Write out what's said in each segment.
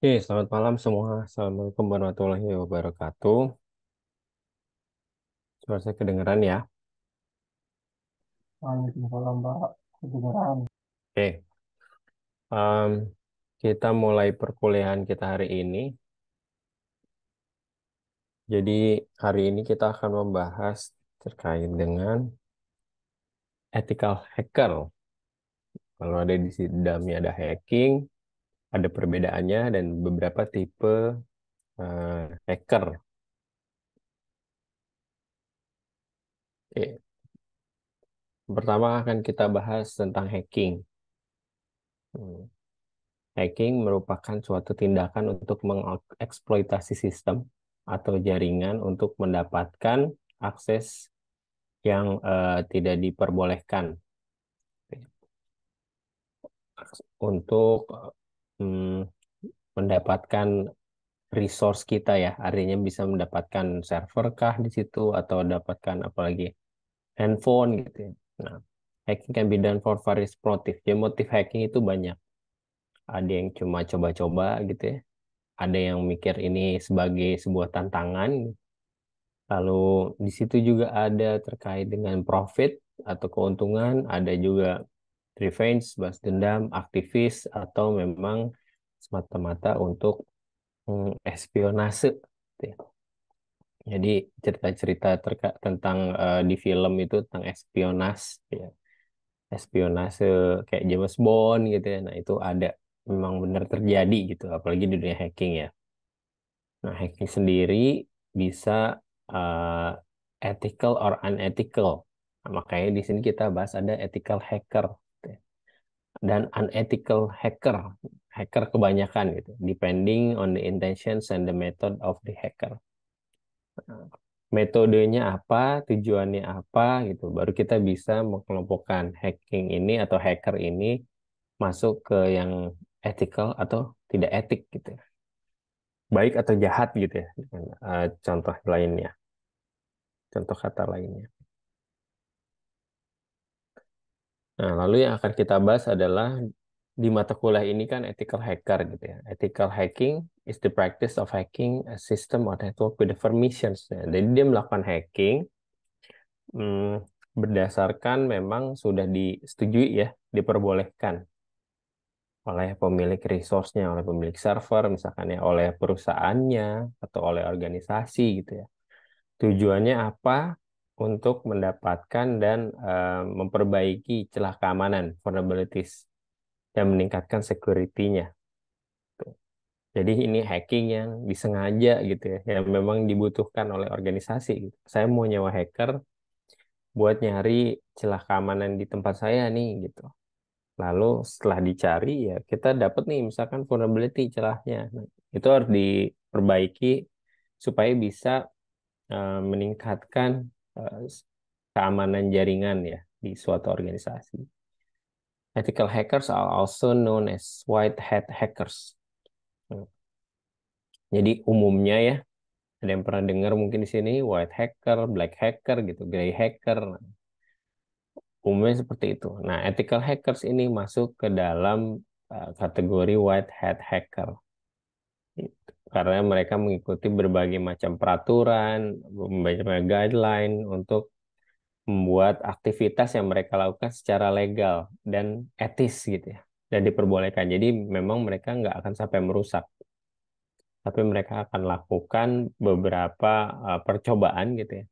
Oke, selamat malam semua. Assalamualaikum warahmatullahi wabarakatuh. Suara saya kedengeran ya? Waalaikumsalam Pak. Kedengaran. Oke, em, kita mulai perkuliahan kita hari ini. Jadi hari ini kita akan membahas terkait dengan ethical hacker. Kalau ada di dalamnya ada hacking, ada perbedaannya dan beberapa tipe hacker. Oke, pertama akan kita bahas tentang hacking. Hmm. Hacking merupakan suatu tindakan untuk mengeksploitasi sistem atau jaringan untuk mendapatkan akses yang tidak diperbolehkan untuk mm, mendapatkan resource kita ya. Artinya bisa mendapatkan server kah di situ atau dapatkan apalagi handphone gitu ya. Nah, hacking can be done for various motive. Ya, motif hacking itu banyak. Ada yang cuma coba-coba gitu ya. Ada yang mikir ini sebagai sebuah tantangan. Lalu di situ juga ada terkait dengan profit atau keuntungan, ada juga revenge, balas dendam, aktivis, atau memang semata-mata untuk espionase. Gitu ya. Jadi cerita-cerita tentang di film itu tentang espionase, ya. Espionase kayak James Bond gitu ya. Nah itu ada memang benar terjadi gitu, apalagi di dunia hacking ya. Nah, hacking sendiri bisa uh, ethical or unethical. Nah, makanya di sini kita bahas ada ethical hacker gitu ya. Dan unethical hacker. Hacker kebanyakan gitu, depending on the intentions and the method of the hacker. Nah, metodenya apa, tujuannya apa gitu. Baru kita bisa mengelompokkan hacking ini atau hacker ini masuk ke yang ethical atau tidak etik gitu ya. Baik atau jahat gitu ya. Dengan, contoh lainnya. Contoh kata lainnya. Nah, lalu yang akan kita bahas adalah di mata kuliah ini kan ethical hacker gitu ya. Ethical hacking is the practice of hacking a system or network with the permissions. Nah, jadi dia melakukan hacking berdasarkan memang sudah disetujui ya, diperbolehkan oleh pemilik resource-nya, oleh pemilik server, misalkan ya, oleh perusahaannya atau oleh organisasi gitu ya. Tujuannya apa? Untuk mendapatkan dan memperbaiki celah keamanan, vulnerabilities, dan meningkatkan security-nya. Jadi ini hacking yang disengaja gitu ya, yang memang dibutuhkan oleh organisasi gitu. Saya mau nyewa hacker buat nyari celah keamanan di tempat saya nih gitu. Lalu setelah dicari ya kita dapat nih misalkan vulnerability celahnya. Nah, itu harus diperbaiki supaya bisa meningkatkan eh, keamanan jaringan ya di suatu organisasi. Ethical hackers are also known as white hat hackers. Hmm. Jadi umumnya ya, ada yang pernah dengar mungkin di sini white hacker, black hacker gitu, gray hacker. Nah, umumnya seperti itu. Nah, ethical hackers ini masuk ke dalam kategori white hat hacker. Gitu. Karena mereka mengikuti berbagai macam peraturan, berbagai macam guideline untuk membuat aktivitas yang mereka lakukan secara legal dan etis gitu ya dan diperbolehkan. Jadi memang mereka nggak akan sampai merusak, tapi mereka akan lakukan beberapa percobaan gitu ya.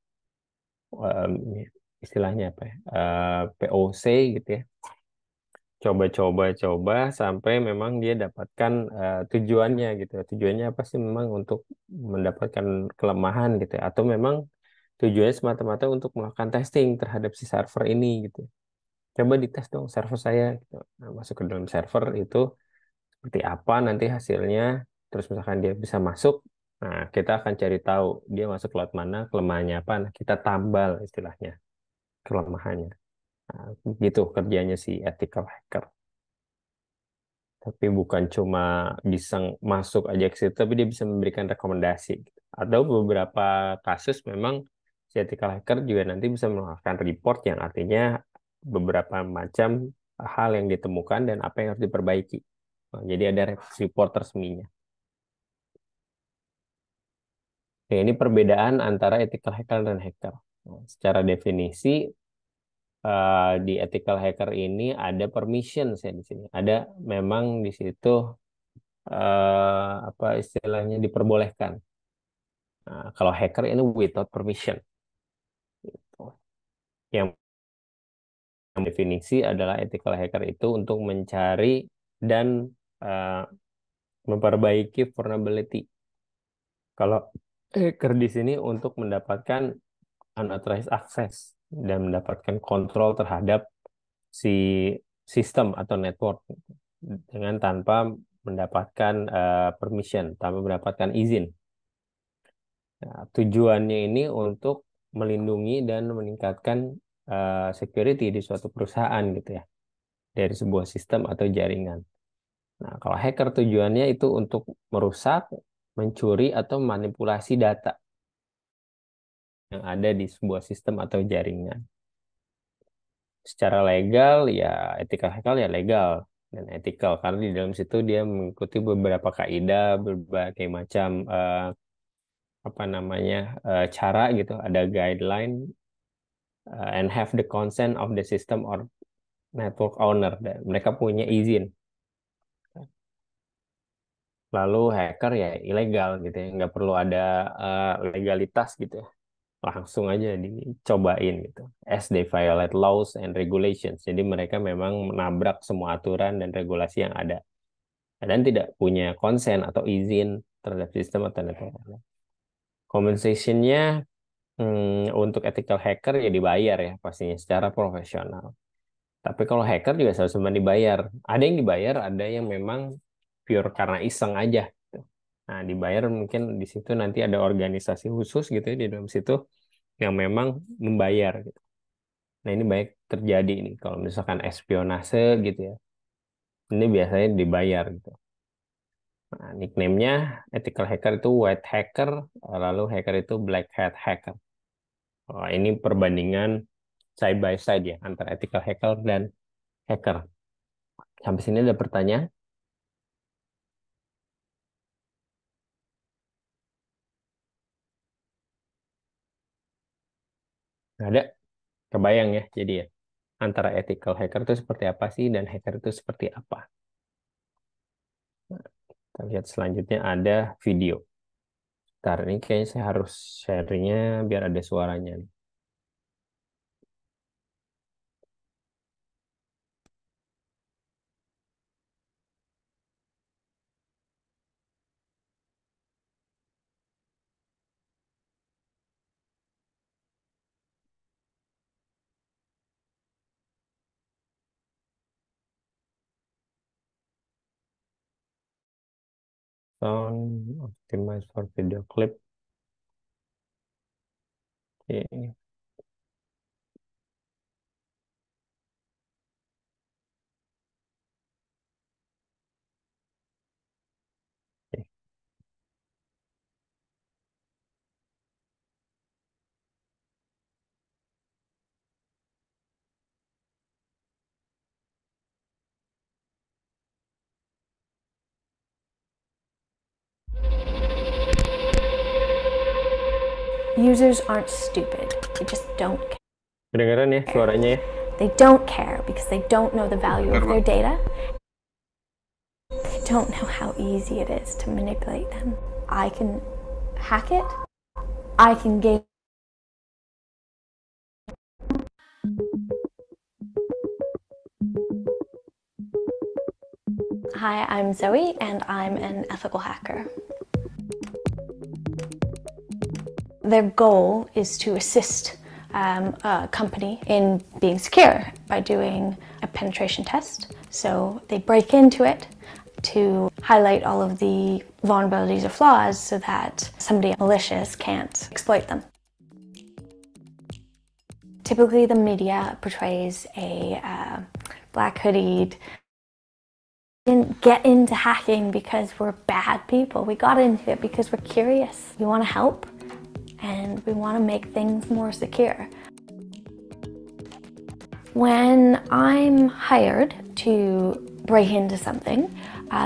Em, istilahnya apa ya? POC gitu ya. Coba-coba sampai memang dia dapatkan tujuannya gitu. Tujuannya apa sih memang untuk mendapatkan kelemahan gitu ya. Atau memang tujuannya semata-mata untuk melakukan testing terhadap si server ini gitu. Coba dites dong server saya gitu. Nah, masuk ke dalam server itu seperti apa nanti hasilnya, terus misalkan dia bisa masuk, nah kita akan cari tahu dia masuk lewat mana, kelemahannya apa, nah kita tambal istilahnya kelemahannya. Nah, gitu kerjanya si ethical hacker. Tapi bukan cuma bisa masuk aja ke situ, tapi dia bisa memberikan rekomendasi gitu. Atau beberapa kasus memang si ethical hacker juga nanti bisa melakukan report yang artinya beberapa macam hal yang ditemukan dan apa yang harus diperbaiki. Nah, jadi ada report resminya. Oke, ini perbedaan antara ethical hacker dan hacker. Nah, secara definisi di ethical hacker ini ada permission ya di sini. Ada memang di situ apa istilahnya diperbolehkan. Nah, kalau hacker ini without permission. Yang definisi adalah ethical hacker itu untuk mencari dan eh, memperbaiki vulnerability. Kalau hacker di sini untuk mendapatkan unauthorized access dan mendapatkan kontrol terhadap si sistem atau network dengan tanpa mendapatkan permission, tanpa mendapatkan izin. Nah, tujuannya ini untuk melindungi dan meningkatkan security di suatu perusahaan gitu ya, dari sebuah sistem atau jaringan. Nah, kalau hacker tujuannya itu untuk merusak, mencuri atau manipulasi data yang ada di sebuah sistem atau jaringan. Secara legal ya ethical hacker ya legal dan ethical karena di dalam situ dia mengikuti beberapa kaidah, berbagai macam apa namanya cara gitu, ada guideline and have the consent of the system or network owner. Dan mereka punya izin. Lalu hacker ya ilegal gitu ya, nggak perlu ada legalitas gitu ya. Langsung aja dicobain gitu. As they violate laws and regulations. Jadi mereka memang menabrak semua aturan dan regulasi yang ada. Dan tidak punya konsen atau izin terhadap sistem atau network. Compensation-nya untuk ethical hacker ya dibayar ya pastinya secara profesional. Tapi kalau hacker juga harus dibayar. Ada yang dibayar, ada yang memang pure karena iseng aja. Nah, dibayar mungkin di situ nanti ada organisasi khusus gitu ya di dalam situ yang memang membayar gitu. Nah, ini baik terjadi nih kalau misalkan espionase gitu ya. Ini biasanya dibayar gitu. Nah, nickname-nya ethical hacker itu white hacker, lalu hacker itu black hat hacker. Oh, ini perbandingan side by side ya antara ethical hacker dan hacker. Sampai sini ada pertanyaan? Nggak ada? Kebayang ya, jadi ya. Antara ethical hacker itu seperti apa sih dan hacker itu seperti apa? Kita lihat selanjutnya ada video. Ntar ini kayaknya saya harus sharingnya biar ada suaranya nih. Sound optimize for video clip. Oke. Oke. Users aren't stupid. They just don't care. Kedengaran ya suaranya ya? They don't care because they don't know the value of their data. They don't know how easy it is to manipulate them. I can hack it. I can gain. Hi, I'm Zoe, and I'm an ethical hacker. Their goal is to assist a company in being secure by doing a penetration test. So they break into it to highlight all of the vulnerabilities or flaws so that somebody malicious can't exploit them. Typically, the media portrays a black hoodied. We didn't get into hacking because we're bad people. We got into it because we're curious. We want to help. And we want to make things more secure. When I'm hired to break into something,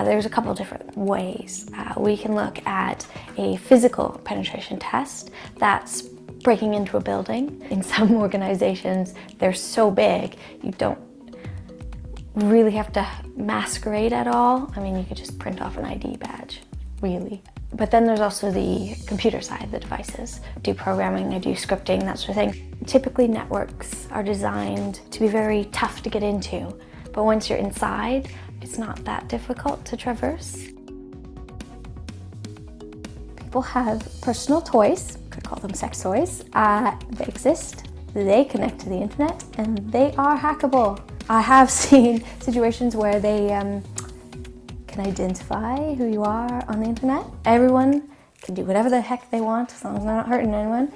There's a couple different ways. We can look at a physical penetration test that's breaking into a building. In some organizations, they're so big, you don't really have to masquerade at all. I mean, you could just print off an ID badge, really. But then there's also the computer side, the devices. I do programming, I do scripting, that sort of thing. Typically, networks are designed to be very tough to get into, but once you're inside, it's not that difficult to traverse. People have personal toys, could call them sex toys. They exist, they connect to the internet, and they are hackable. I have seen situations where they can identify who you are on the internet. Everyone can do whatever the heck they want as long as they're not hurting anyone.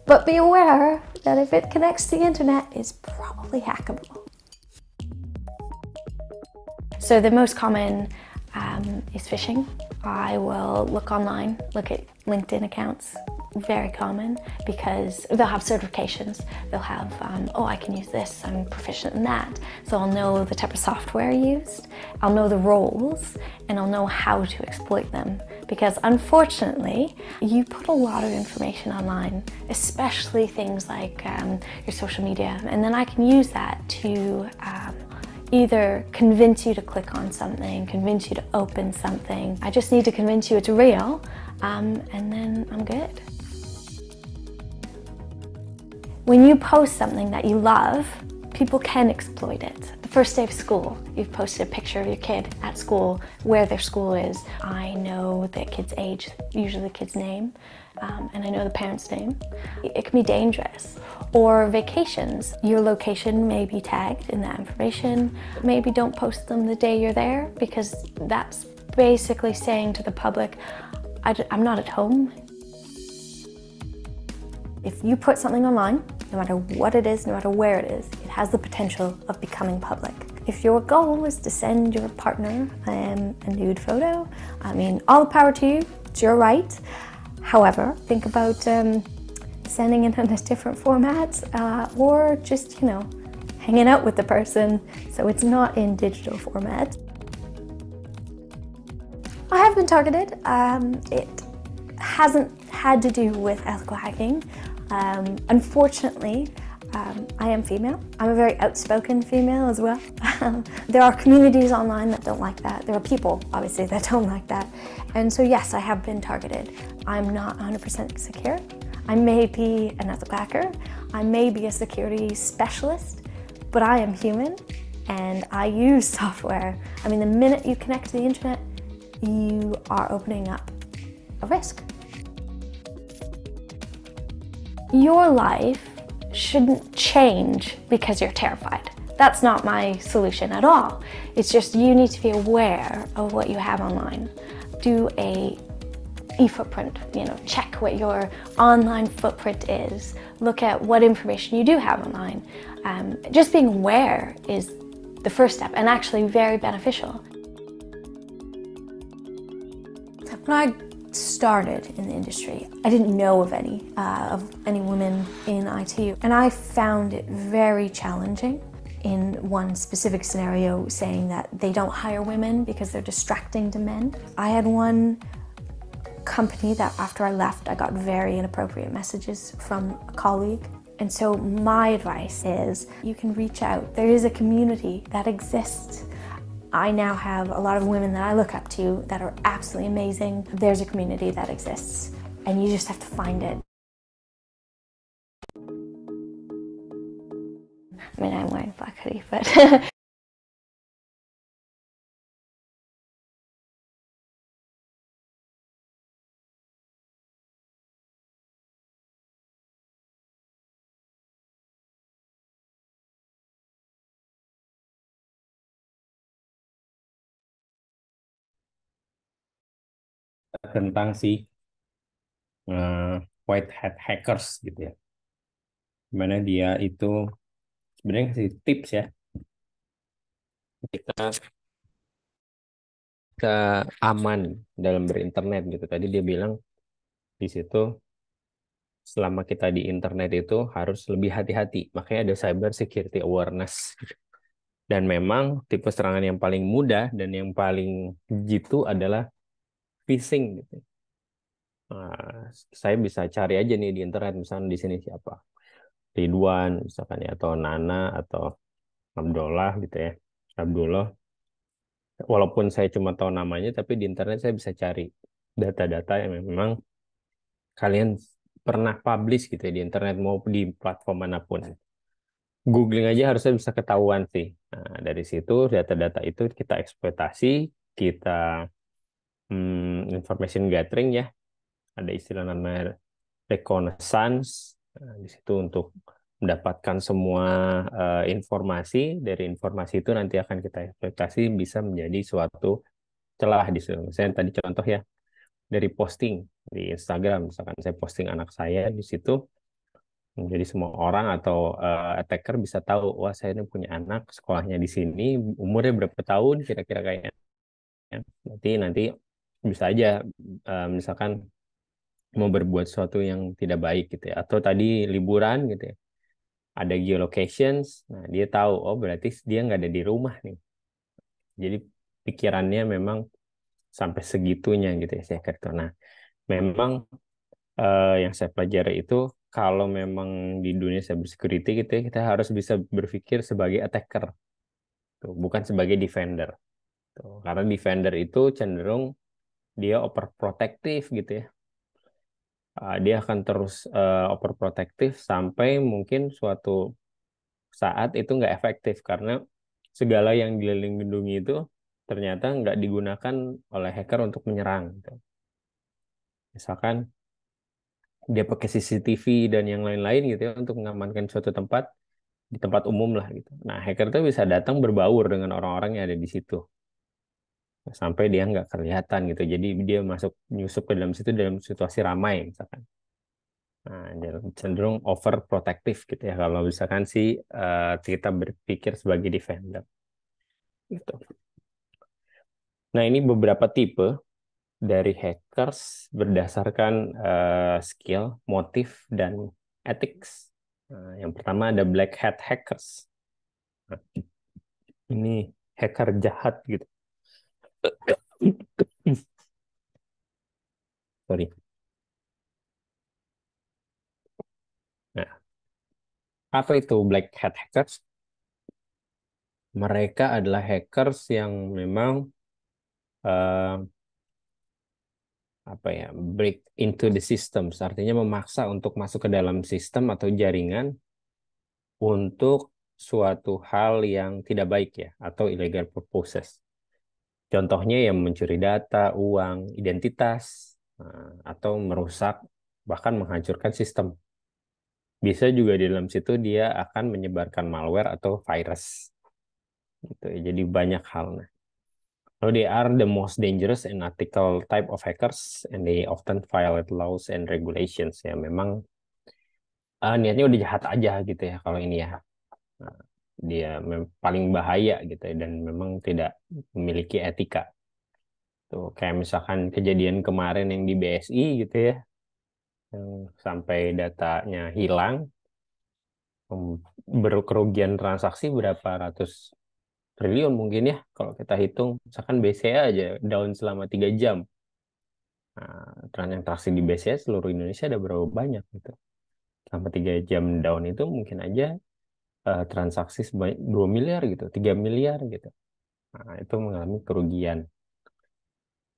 But be aware that if it connects to the internet, it's probably hackable. So the most common is phishing. I will look online, look at LinkedIn accounts, very common, because they'll have certifications. They'll have, oh, I can use this, I'm proficient in that. So I'll know the type of software used, I'll know the roles, and I'll know how to exploit them. Because unfortunately, you put a lot of information online, especially things like your social media, and then I can use that to either convince you to click on something, convince you to open something. I just need to convince you it's real, and then I'm good. When you post something that you love, people can exploit it. The first day of school, you've posted a picture of your kid at school, where their school is. I know the kid's age, usually the kid's name, and I know the parent's name. It can be dangerous. Or vacations, your location may be tagged in that information. Maybe don't post them the day you're there, because that's basically saying to the public, I'm not at home. If you put something online, no matter what it is, no matter where it is, it has the potential of becoming public. If your goal is to send your partner a nude photo, I mean, all the power to you, it's your right. However, think about sending it in a different format, or just, you know, hanging out with the person so it's not in digital format. I have been targeted. It hasn't had to do with ethical hacking. Unfortunately, I am female. I'm a very outspoken female as well. There are communities online that don't like that. There are people, obviously, that don't like that. And so yes, I have been targeted. I'm not 100% secure. I may be an ethical hacker. I may be a security specialist, but I am human and I use software. I mean, the minute you connect to the internet, you are opening up a risk. Your life shouldn't change because you're terrified. That's not my solution at all. It's just you need to be aware of what you have online. Do a e-footprint, you know, check what your online footprint is. Look at what information you do have online. Just being aware is the first step, and actually very beneficial. When I started in the industry, I didn't know of any women in IT, and I found it very challenging in one specific scenario, saying that they don't hire women because they're distracting to men. I had one company that after I left, I got very inappropriate messages from a colleague. And so my advice is you can reach out. There is a community that exists. I now have a lot of women that I look up to that are absolutely amazing. There's a community that exists, and you just have to find it. I mean, I'm wearing a black hoodie, but Tentang si white hat hackers gitu ya. Dimana dia itu sebenarnya kasih tips ya. Kita aman dalam berinternet gitu. Tadi dia bilang di situ selama kita di internet itu harus lebih hati-hati. Makanya ada cyber security awareness. Dan memang tipe serangan yang paling mudah dan yang paling jitu adalah phishing gitu. Nah, saya bisa cari aja nih di internet, misalnya di sini siapa, Ridwan misalkan ya, atau Nana atau Abdullah gitu ya, Abdullah. Walaupun saya cuma tahu namanya, tapi di internet saya bisa cari data-data yang memang kalian pernah publish gitu ya di internet mau di platform manapun. Googling aja harusnya bisa ketahuan sih. Nah, dari situ data-data itu kita eksploitasi, kita information gathering ya. Ada istilah namanya reconnaissance. Nah, di situ untuk mendapatkan semua informasi. Dari informasi itu nanti akan kita eksploitasi bisa menjadi suatu celah di situ. Misalnya tadi contoh ya, dari posting di Instagram, misalkan saya posting anak saya di situ, jadi semua orang atau attacker bisa tahu, wah saya ini punya anak, sekolahnya di sini, umurnya berapa tahun, kira-kira kayaknya. Nanti bisa aja misalkan mau berbuat sesuatu yang tidak baik gitu ya, atau tadi liburan gitu ya, ada geolocations, nah dia tahu, oh berarti dia nggak ada di rumah nih. Jadi pikirannya memang sampai segitunya gitu ya, saya kira. Nah, memang yang saya pelajari itu kalau memang di dunia cybersecurity gitu ya, kita harus bisa berpikir sebagai attacker, tuh, bukan sebagai defender. Tuh. Karena defender itu cenderung dia overprotective gitu ya. Dia akan terus overprotective sampai mungkin suatu saat itu nggak efektif karena segala yang dilindungi itu ternyata nggak digunakan oleh hacker untuk menyerang. Gitu. Misalkan dia pakai CCTV dan yang lain-lain gitu ya untuk mengamankan suatu tempat di tempat umum lah gitu. Nah, hacker tuh bisa datang berbaur dengan orang-orang yang ada di situ sampai dia nggak kelihatan gitu. Jadi dia masuk nyusup ke dalam situ dalam situasi ramai misalkan. Nah, cenderung overprotective gitu ya kalau misalkan si kita berpikir sebagai defender gitu. Nah, ini beberapa tipe dari hackers berdasarkan skill, motif, dan ethics. Nah, yang pertama ada black hat hackers. Nah, ini hacker jahat gitu. Sorry. Nah, apa itu black hat hackers? Mereka adalah hackers yang memang eh, apa ya, break into the systems, artinya memaksa untuk masuk ke dalam sistem atau jaringan untuk suatu hal yang tidak baik ya, atau illegal purposes. Contohnya yang mencuri data, uang, identitas, atau merusak, bahkan menghancurkan sistem. Bisa juga di dalam situ dia akan menyebarkan malware atau virus. Gitu ya. Jadi banyak hal. Nah, so they are the most dangerous and ethical type of hackers, and they often violate laws and regulations. Ya, memang niatnya udah jahat aja gitu ya kalau ini ya. Nah, dia paling bahaya gitu ya, dan memang tidak memiliki etika. Tuh, kayak misalkan kejadian kemarin yang di BSI gitu ya, yang sampai datanya hilang, berkerugian transaksi berapa ratus triliun mungkin ya, kalau kita hitung, misalkan BCA aja down selama 3 jam. Nah, transaksi di BCA seluruh Indonesia ada berapa banyak gitu. Selama 3 jam down itu mungkin aja transaksi sebanyak 2 miliar gitu, 3 miliar gitu. Nah, itu mengalami kerugian.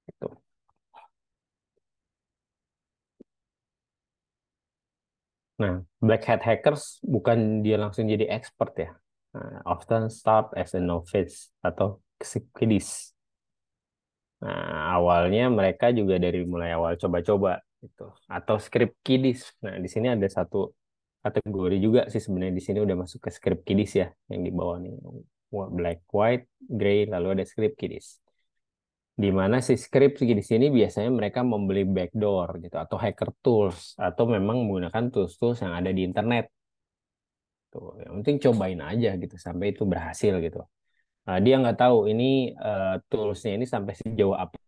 Gitu. Nah, black hat hackers bukan dia langsung jadi expert ya. Nah, often start as a novice atau kiddies. Nah, awalnya mereka juga dari mulai awal coba-coba gitu, atau script kiddies. Nah, di sini ada satu kategori juga sih sebenarnya, di sini udah masuk ke script kiddies ya yang di bawah nih. Black, white, gray, lalu ada script kiddies. Di mana si script di sini biasanya mereka membeli backdoor gitu atau hacker tools atau memang menggunakan tools-tools yang ada di internet. Tuh, yang penting cobain aja gitu sampai itu berhasil gitu. Nah, dia nggak tahu ini toolsnya ini sampai sejauh apa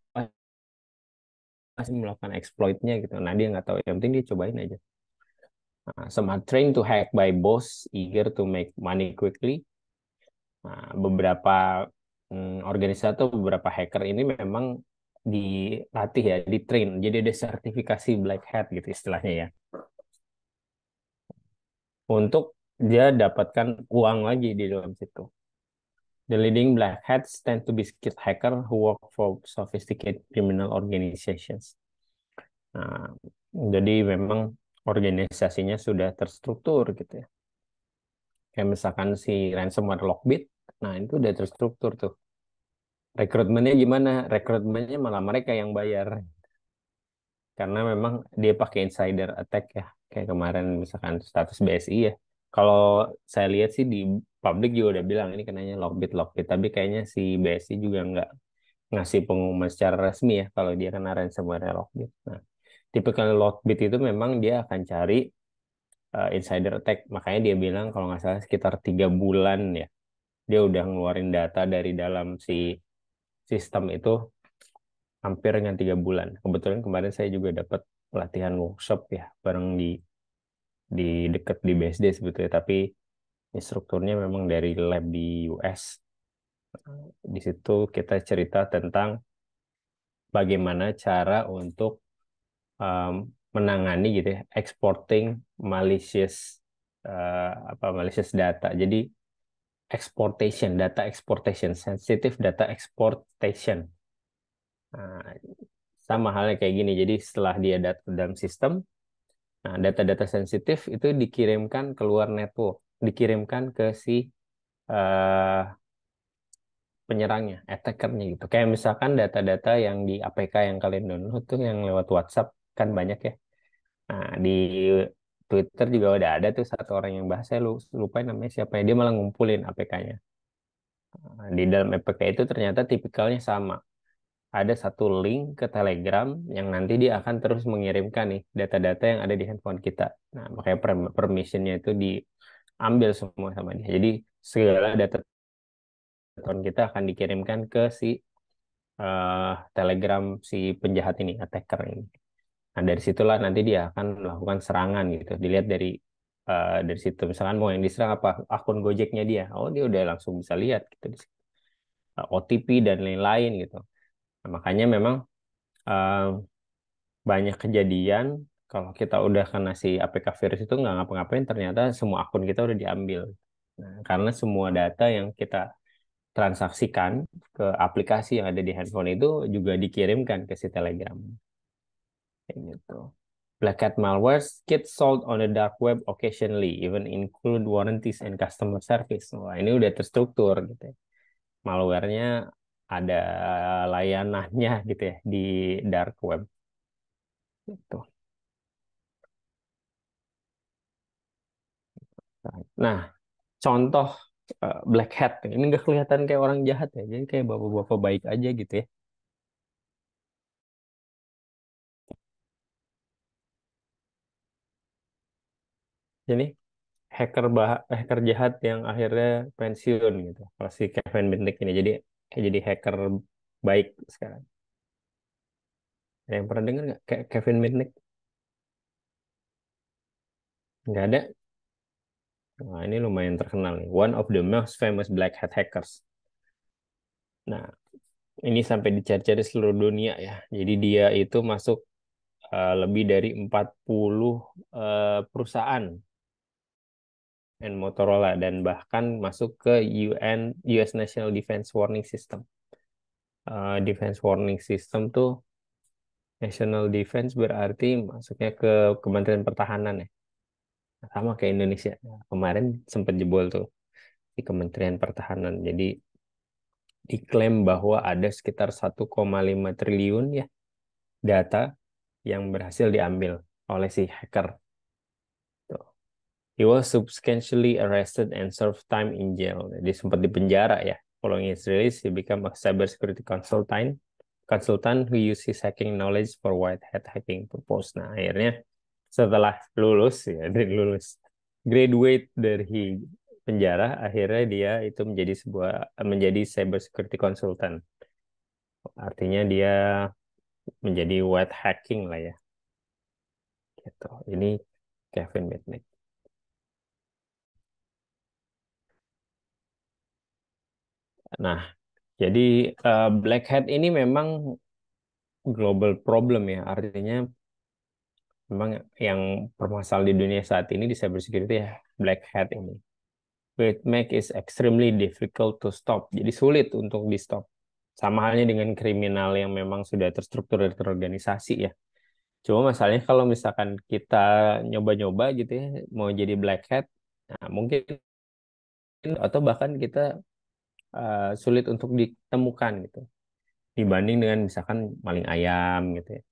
masih melakukan exploitnya gitu. Nah, dia nggak tahu. Yang penting dia cobain aja. Some are trained to hack by boss eager to make money quickly. Nah, beberapa organisasi atau beberapa hacker ini memang dilatih ya, di-train. Jadi ada sertifikasi black hat gitu istilahnya ya. Untuk dia dapatkan uang lagi di dalam situ. The leading black hats tend to be skilled hacker who work for sophisticated criminal organizations. Nah, jadi memang organisasinya sudah terstruktur gitu ya. Kayak misalkan si ransomware Lockbit, nah itu udah terstruktur tuh. Rekrutmennya gimana? Rekrutmennya malah mereka yang bayar. Karena memang dia pakai insider attack ya. Kayak kemarin misalkan status BSI ya. Kalau saya lihat sih di publik juga udah bilang ini kenanya Lockbit, Lockbit. Tapi kayaknya si BSI juga nggak ngasih pengumuman secara resmi ya kalau dia kena ransomware Lockbit. Nah, tipikal Lockbit itu memang dia akan cari insider attack. Makanya dia bilang kalau nggak salah sekitar 3 bulan ya. Dia udah ngeluarin data dari dalam si sistem itu hampir dengan 3 bulan. Kebetulan kemarin saya juga dapat pelatihan workshop ya bareng di dekat di BSD sebetulnya, tapi instrukturnya memang dari lab di US. Di situ kita cerita tentang bagaimana cara untuk um, menangani gitu ya, exporting malicious malicious data. Jadi data exportation, sensitive data exportation. Nah, sama halnya kayak gini. Jadi setelah dia data dalam sistem, nah data-data sensitif itu dikirimkan keluar network, dikirimkan ke si eh, penyerangnya, attackernya gitu. Kayak misalkan data-data yang di APK yang kalian download tuh yang lewat WhatsApp kan banyak ya. Nah, di Twitter juga udah ada tuh satu orang yang bahas, saya lupa namanya siapa ya. Dia malah ngumpulin APK-nya. Nah, di dalam APK itu ternyata tipikalnya sama. Ada satu link ke Telegram yang nanti dia akan terus mengirimkan nih data-data yang ada di handphone kita. Nah, makanya permissionnya itu diambil semua sama dia. Jadi segala data handphone kita akan dikirimkan ke si Telegram si penjahat ini, attacker ini. Nah, dari situlah nanti dia akan melakukan serangan gitu. Dilihat dari situ, misalkan mau yang diserang apa akun Gojeknya dia. Oh, dia udah langsung bisa lihat gitu. OTP dan lain-lain gitu. Nah, makanya memang eh, banyak kejadian kalau kita udah kena si APK virus itu nggak ngapa-ngapain, ternyata semua akun kita udah diambil. Nah, karena semua data yang kita transaksikan ke aplikasi yang ada di handphone itu juga dikirimkan ke si Telegram. Kayak gitu. Black Hat malware get sold on the dark web occasionally, even include warranties and customer service. Wah, ini udah terstruktur gitu ya. Malwarenya ada layanannya gitu ya di dark web. Gitu. Nah, contoh black hat ini nggak kelihatan kayak orang jahat ya, jadi kayak bapak-bapak baik aja gitu ya. Jadi hacker jahat yang akhirnya pensiun gitu. Kalau si Kevin Mitnick ini jadi hacker baik sekarang. Ada yang pernah dengar nggak kayak Kevin Mitnick? Nggak ada. Nah, ini lumayan terkenal nih. One of the most famous black hat hackers. Nah, ini sampai dicari-cari seluruh dunia ya. Jadi dia itu masuk lebih dari 40 perusahaan dan Motorola dan bahkan masuk ke US National Defense Warning System. Defense Warning System tuh National Defense berarti masuknya ke Kementerian Pertahanan ya. Sama kayak Indonesia. Nah, kemarin sempat jebol tuh di Kementerian Pertahanan. Jadi diklaim bahwa ada sekitar 1,5 triliun ya data yang berhasil diambil oleh si hacker. Tuh. He was substantially arrested and served time in jail. Jadi sempat di penjara ya. Following his release, he became a cybersecurity consultant who used his hacking knowledge for white hat hacking purpose. Nah, akhirnya setelah lulus ya, dari lulus graduate dari penjara, akhirnya dia itu menjadi cybersecurity consultant. Artinya dia menjadi white hacking lah ya. Gitu. Ini Kevin Mitnick. Nah, jadi black hat ini memang global problem ya, artinya memang yang permasalahan di dunia saat ini di cybersecurity ya black hat ini. Which make is extremely difficult to stop. Jadi sulit untuk di stop. Sama halnya dengan kriminal yang memang sudah terstruktur dan terorganisasi ya. Cuma masalahnya kalau misalkan kita nyoba-nyoba gitu ya, mau jadi black hat, nah mungkin atau bahkan kita sulit untuk ditemukan gitu. Dibanding dengan misalkan maling ayam gitu ya,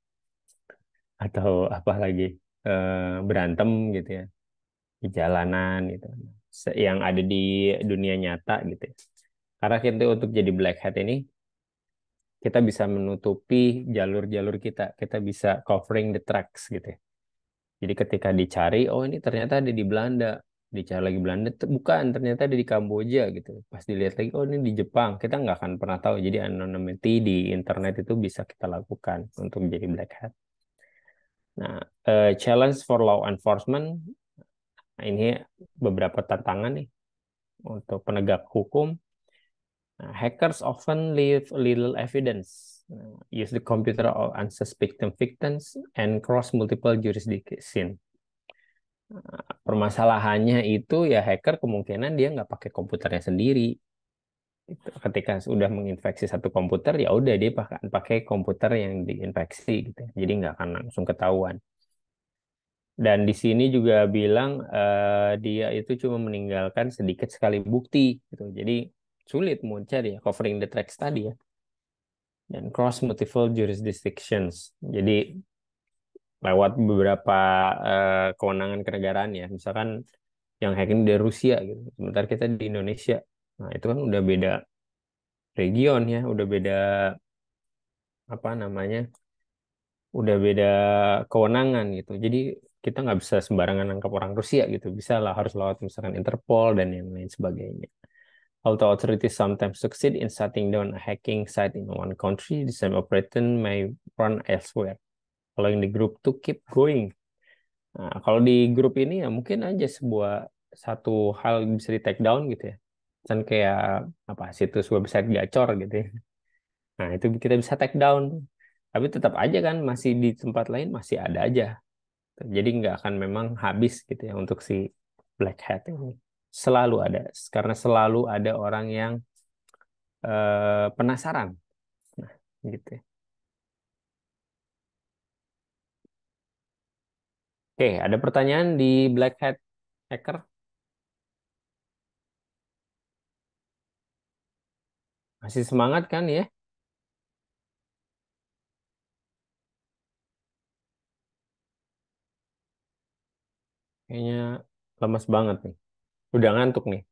atau apa lagi berantem gitu ya di jalanan gitu. Yang ada di dunia nyata gitu ya. Karena kita untuk jadi black hat ini kita bisa menutupi jalur-jalur kita. Kita bisa covering the tracks gitu ya. Jadi ketika dicari, oh ini ternyata ada di Belanda. Dicari lagi Belanda, bukan, ternyata ada di Kamboja gitu. Pas dilihat lagi, oh ini di Jepang. Kita nggak akan pernah tahu. Jadi anonymity di internet itu bisa kita lakukan untuk jadi black hat. Nah, challenge for law enforcement, nah, ini beberapa tantangan nih untuk penegak hukum. Nah, hackers often leave little evidence, use the computer of unsuspecting victims, and cross multiple jurisdiction. Permasalahannya itu ya hacker kemungkinan dia nggak pakai komputernya sendiri. Ketika sudah menginfeksi satu komputer ya udah dia pakai komputer yang diinfeksi gitu. Jadi nggak akan langsung ketahuan. Dan di sini juga bilang dia itu cuma meninggalkan sedikit sekali bukti gitu. Jadi sulit mau cari ya covering the tracks tadi ya. Dan cross multiple jurisdictions. Jadi lewat beberapa kewenangan kenegaraan ya. Misalkan yang hacking dari Rusia gitu. Sementara kita di Indonesia. Nah, itu kan udah beda region ya, udah beda apa namanya? Udah beda kewenangan gitu. Jadi kita nggak bisa sembarangan nangkap orang Rusia gitu. Bisa lah harus lewat misalkan Interpol dan yang lain sebagainya. Although authorities sometimes succeed in shutting down a hacking site in one country, the same operation may run elsewhere, allowing the group to keep going. Nah, kalau di grup ini ya mungkin aja sebuah satu hal bisa di take down gitu ya. Kan kayak apa situs website gacor gitu ya. Nah, itu kita bisa take down. Tapi tetap aja kan masih di tempat lain masih ada aja. Jadi nggak akan memang habis gitu ya untuk si black hat ini. Selalu ada karena selalu ada orang yang penasaran. Nah, gitu ya. Oke, ada pertanyaan di black hat hacker? Masih semangat kan ya? Kayaknya lemas banget nih. Udah ngantuk nih.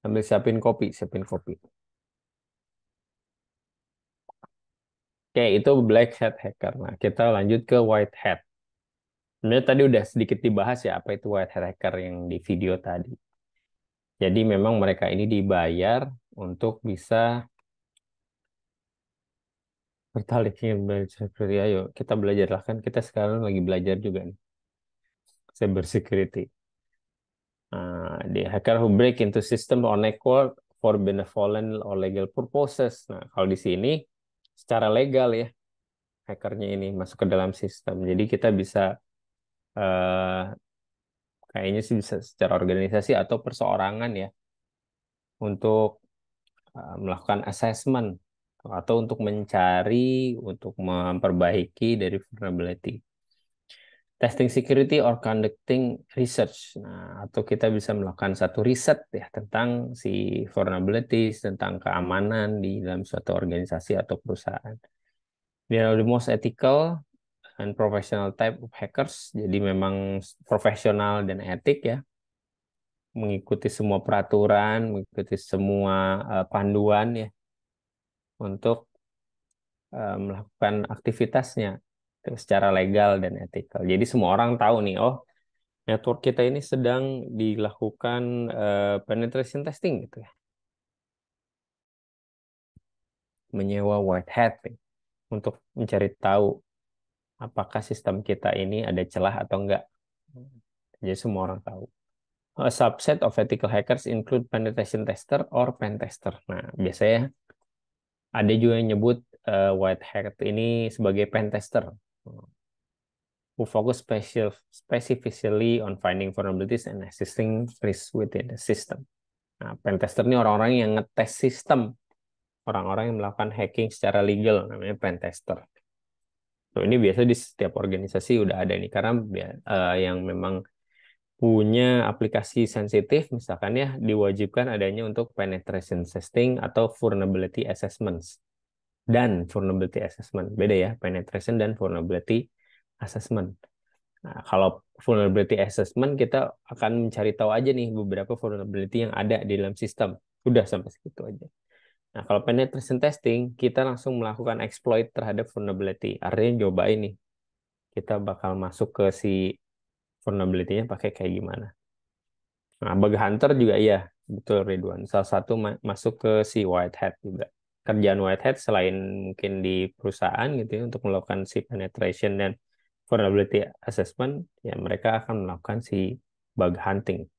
Sambil siapin kopi, siapin kopi. Oke, itu black hat hacker. Nah, kita lanjut ke white hat. Sebenarnya tadi udah sedikit dibahas ya apa itu white hat hacker yang di video tadi. Jadi memang mereka ini dibayar untuk bisa bertaliknya belajar seperti ayo kita belajar lah kan kita sekarang lagi belajar juga nih cyber security. The hacker who break into system or network for benevolent or legal purposes. Nah, kalau di sini secara legal ya hackernya ini masuk ke dalam sistem. Jadi kita bisa eh, kayaknya sih bisa secara organisasi atau perseorangan ya untuk melakukan assessment atau untuk mencari, untuk memperbaiki dari vulnerability. Testing security or conducting research. Nah, atau kita bisa melakukan satu riset ya tentang si vulnerabilities, tentang keamanan di dalam suatu organisasi atau perusahaan. They are the most ethical and professional type of hackers. Jadi memang profesional dan etik ya, mengikuti semua peraturan, mengikuti semua panduan ya untuk melakukan aktivitasnya secara legal dan etikal. Jadi semua orang tahu nih, oh network kita ini sedang dilakukan penetration testing gitu ya, menyewa white hat ya, untuk mencari tahu apakah sistem kita ini ada celah atau enggak. Jadi semua orang tahu. A subset of ethical hackers include penetration tester or pen tester. Nah, biasanya ada juga yang nyebut white hat ini sebagai pen tester, who focus specifically on finding vulnerabilities and assisting risks within the system. Nah, pen tester ini orang-orang yang ngetes sistem, orang-orang yang melakukan hacking secara legal, namanya pen tester. So, ini biasa di setiap organisasi udah ada nih, karena yang memang punya aplikasi sensitif, misalkan ya, diwajibkan adanya untuk penetration testing atau vulnerability assessments. Dan vulnerability assessment. Beda ya, penetration dan vulnerability assessment. Nah, kalau vulnerability assessment, kita akan mencari tahu aja nih beberapa vulnerability yang ada di dalam sistem. Udah sampai segitu aja. Nah, kalau penetration testing, kita langsung melakukan exploit terhadap vulnerability. Artinya cobain nih, kita bakal masuk ke si vulnerability-nya pakai kayak gimana. Nah, bug hunter juga iya, betul Ridwan. Salah satu masuk ke si white hat juga. Kerjaan white hat selain mungkin di perusahaan gitu ya untuk melakukan si penetration dan vulnerability assessment, ya mereka akan melakukan si bug hunting.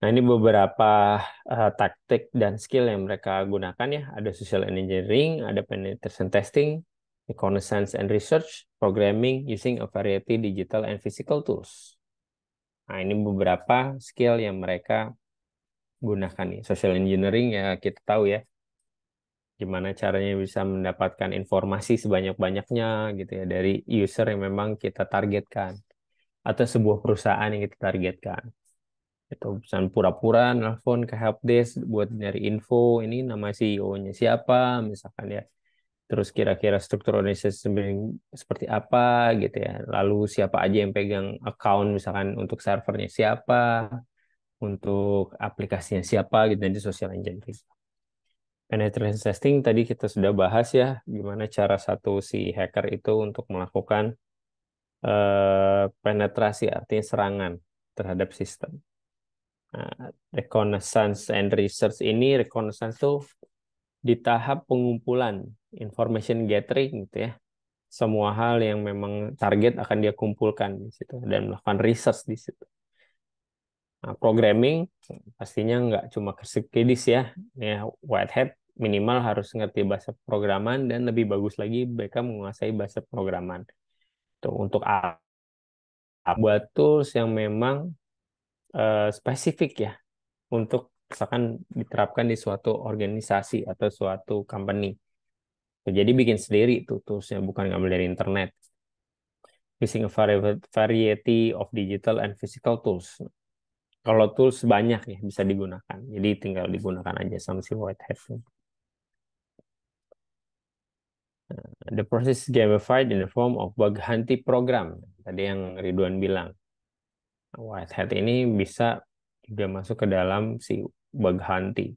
Nah, ini beberapa taktik dan skill yang mereka gunakan ya. Ada social engineering, ada penetration testing, reconnaissance and research, programming using a variety digital and physical tools. Nah, ini beberapa skill yang mereka gunakan nih. Social engineering ya kita tahu ya, gimana caranya bisa mendapatkan informasi sebanyak-banyaknya gitu ya dari user yang memang kita targetkan atau sebuah perusahaan yang kita targetkan. Itu misalnya pura-pura nelfon ke helpdesk buat nyari info, ini nama CEO-nya siapa misalkan ya. Terus kira-kira struktur organisasi seperti apa gitu ya. Lalu siapa aja yang pegang account misalkan untuk servernya siapa, untuk aplikasinya siapa gitu, nanti social engineering. Penetration testing tadi kita sudah bahas ya, gimana cara satu si hacker itu untuk melakukan penetrasi, artinya serangan terhadap sistem. Nah, reconnaissance and research ini, reconnaissance itu di tahap pengumpulan, information gathering gitu ya. Semua hal yang memang target akan dia kumpulkan di situ dan melakukan research di situ. Nah, programming pastinya nggak cuma kesekidis ya. Ya, white hat minimal harus ngerti bahasa programan dan lebih bagus lagi mereka menguasai bahasa programan. Tuh, untuk buat tools yang memang spesifik ya untuk misalkan diterapkan di suatu organisasi atau suatu company. Jadi bikin sendiri tuh toolsnya, bukan ngambil dari internet. Using a variety of digital and physical tools. Kalau tools banyak ya bisa digunakan. Jadi tinggal digunakan aja sama si white hat. The process is gamified in the form of bug hunting program. Tadi yang Ridwan bilang. White hat ini bisa juga masuk ke dalam si bug hunting.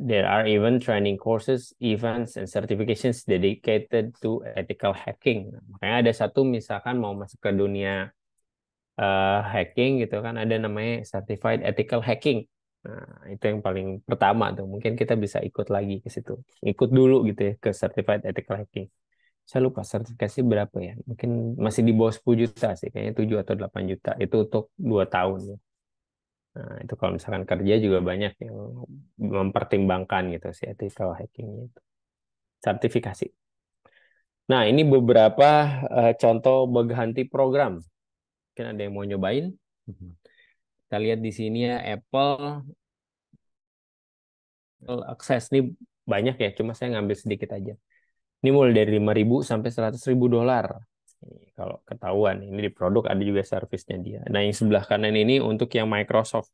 There are even training courses, events, and certifications dedicated to ethical hacking. Makanya ada satu misalkan mau masuk ke dunia hacking gitu kan, ada namanya Certified Ethical Hacking. Nah, itu yang paling pertama tuh. Mungkin kita bisa ikut lagi ke situ. Ikut dulu gitu ya ke Certified Ethical Hacking. Saya lupa sertifikasi berapa ya. Mungkin masih di bawah 10 juta sih. Kayaknya 7 atau 8 juta. Itu untuk 2 tahun ya. Nah, itu kalau misalkan kerja juga banyak yang mempertimbangkan gitu sih ethical hacking itu. Sertifikasi. Nah, ini beberapa contoh bug hunting program. Mungkin ada yang mau nyobain. Kita lihat di sini ya, Apple Access ini banyak ya, cuma saya ngambil sedikit aja. Ini mulai dari 5.000 sampai 100.000 dolar. Kalau ketahuan, ini di produk ada juga servisnya dia. Nah, yang sebelah kanan ini untuk yang Microsoft.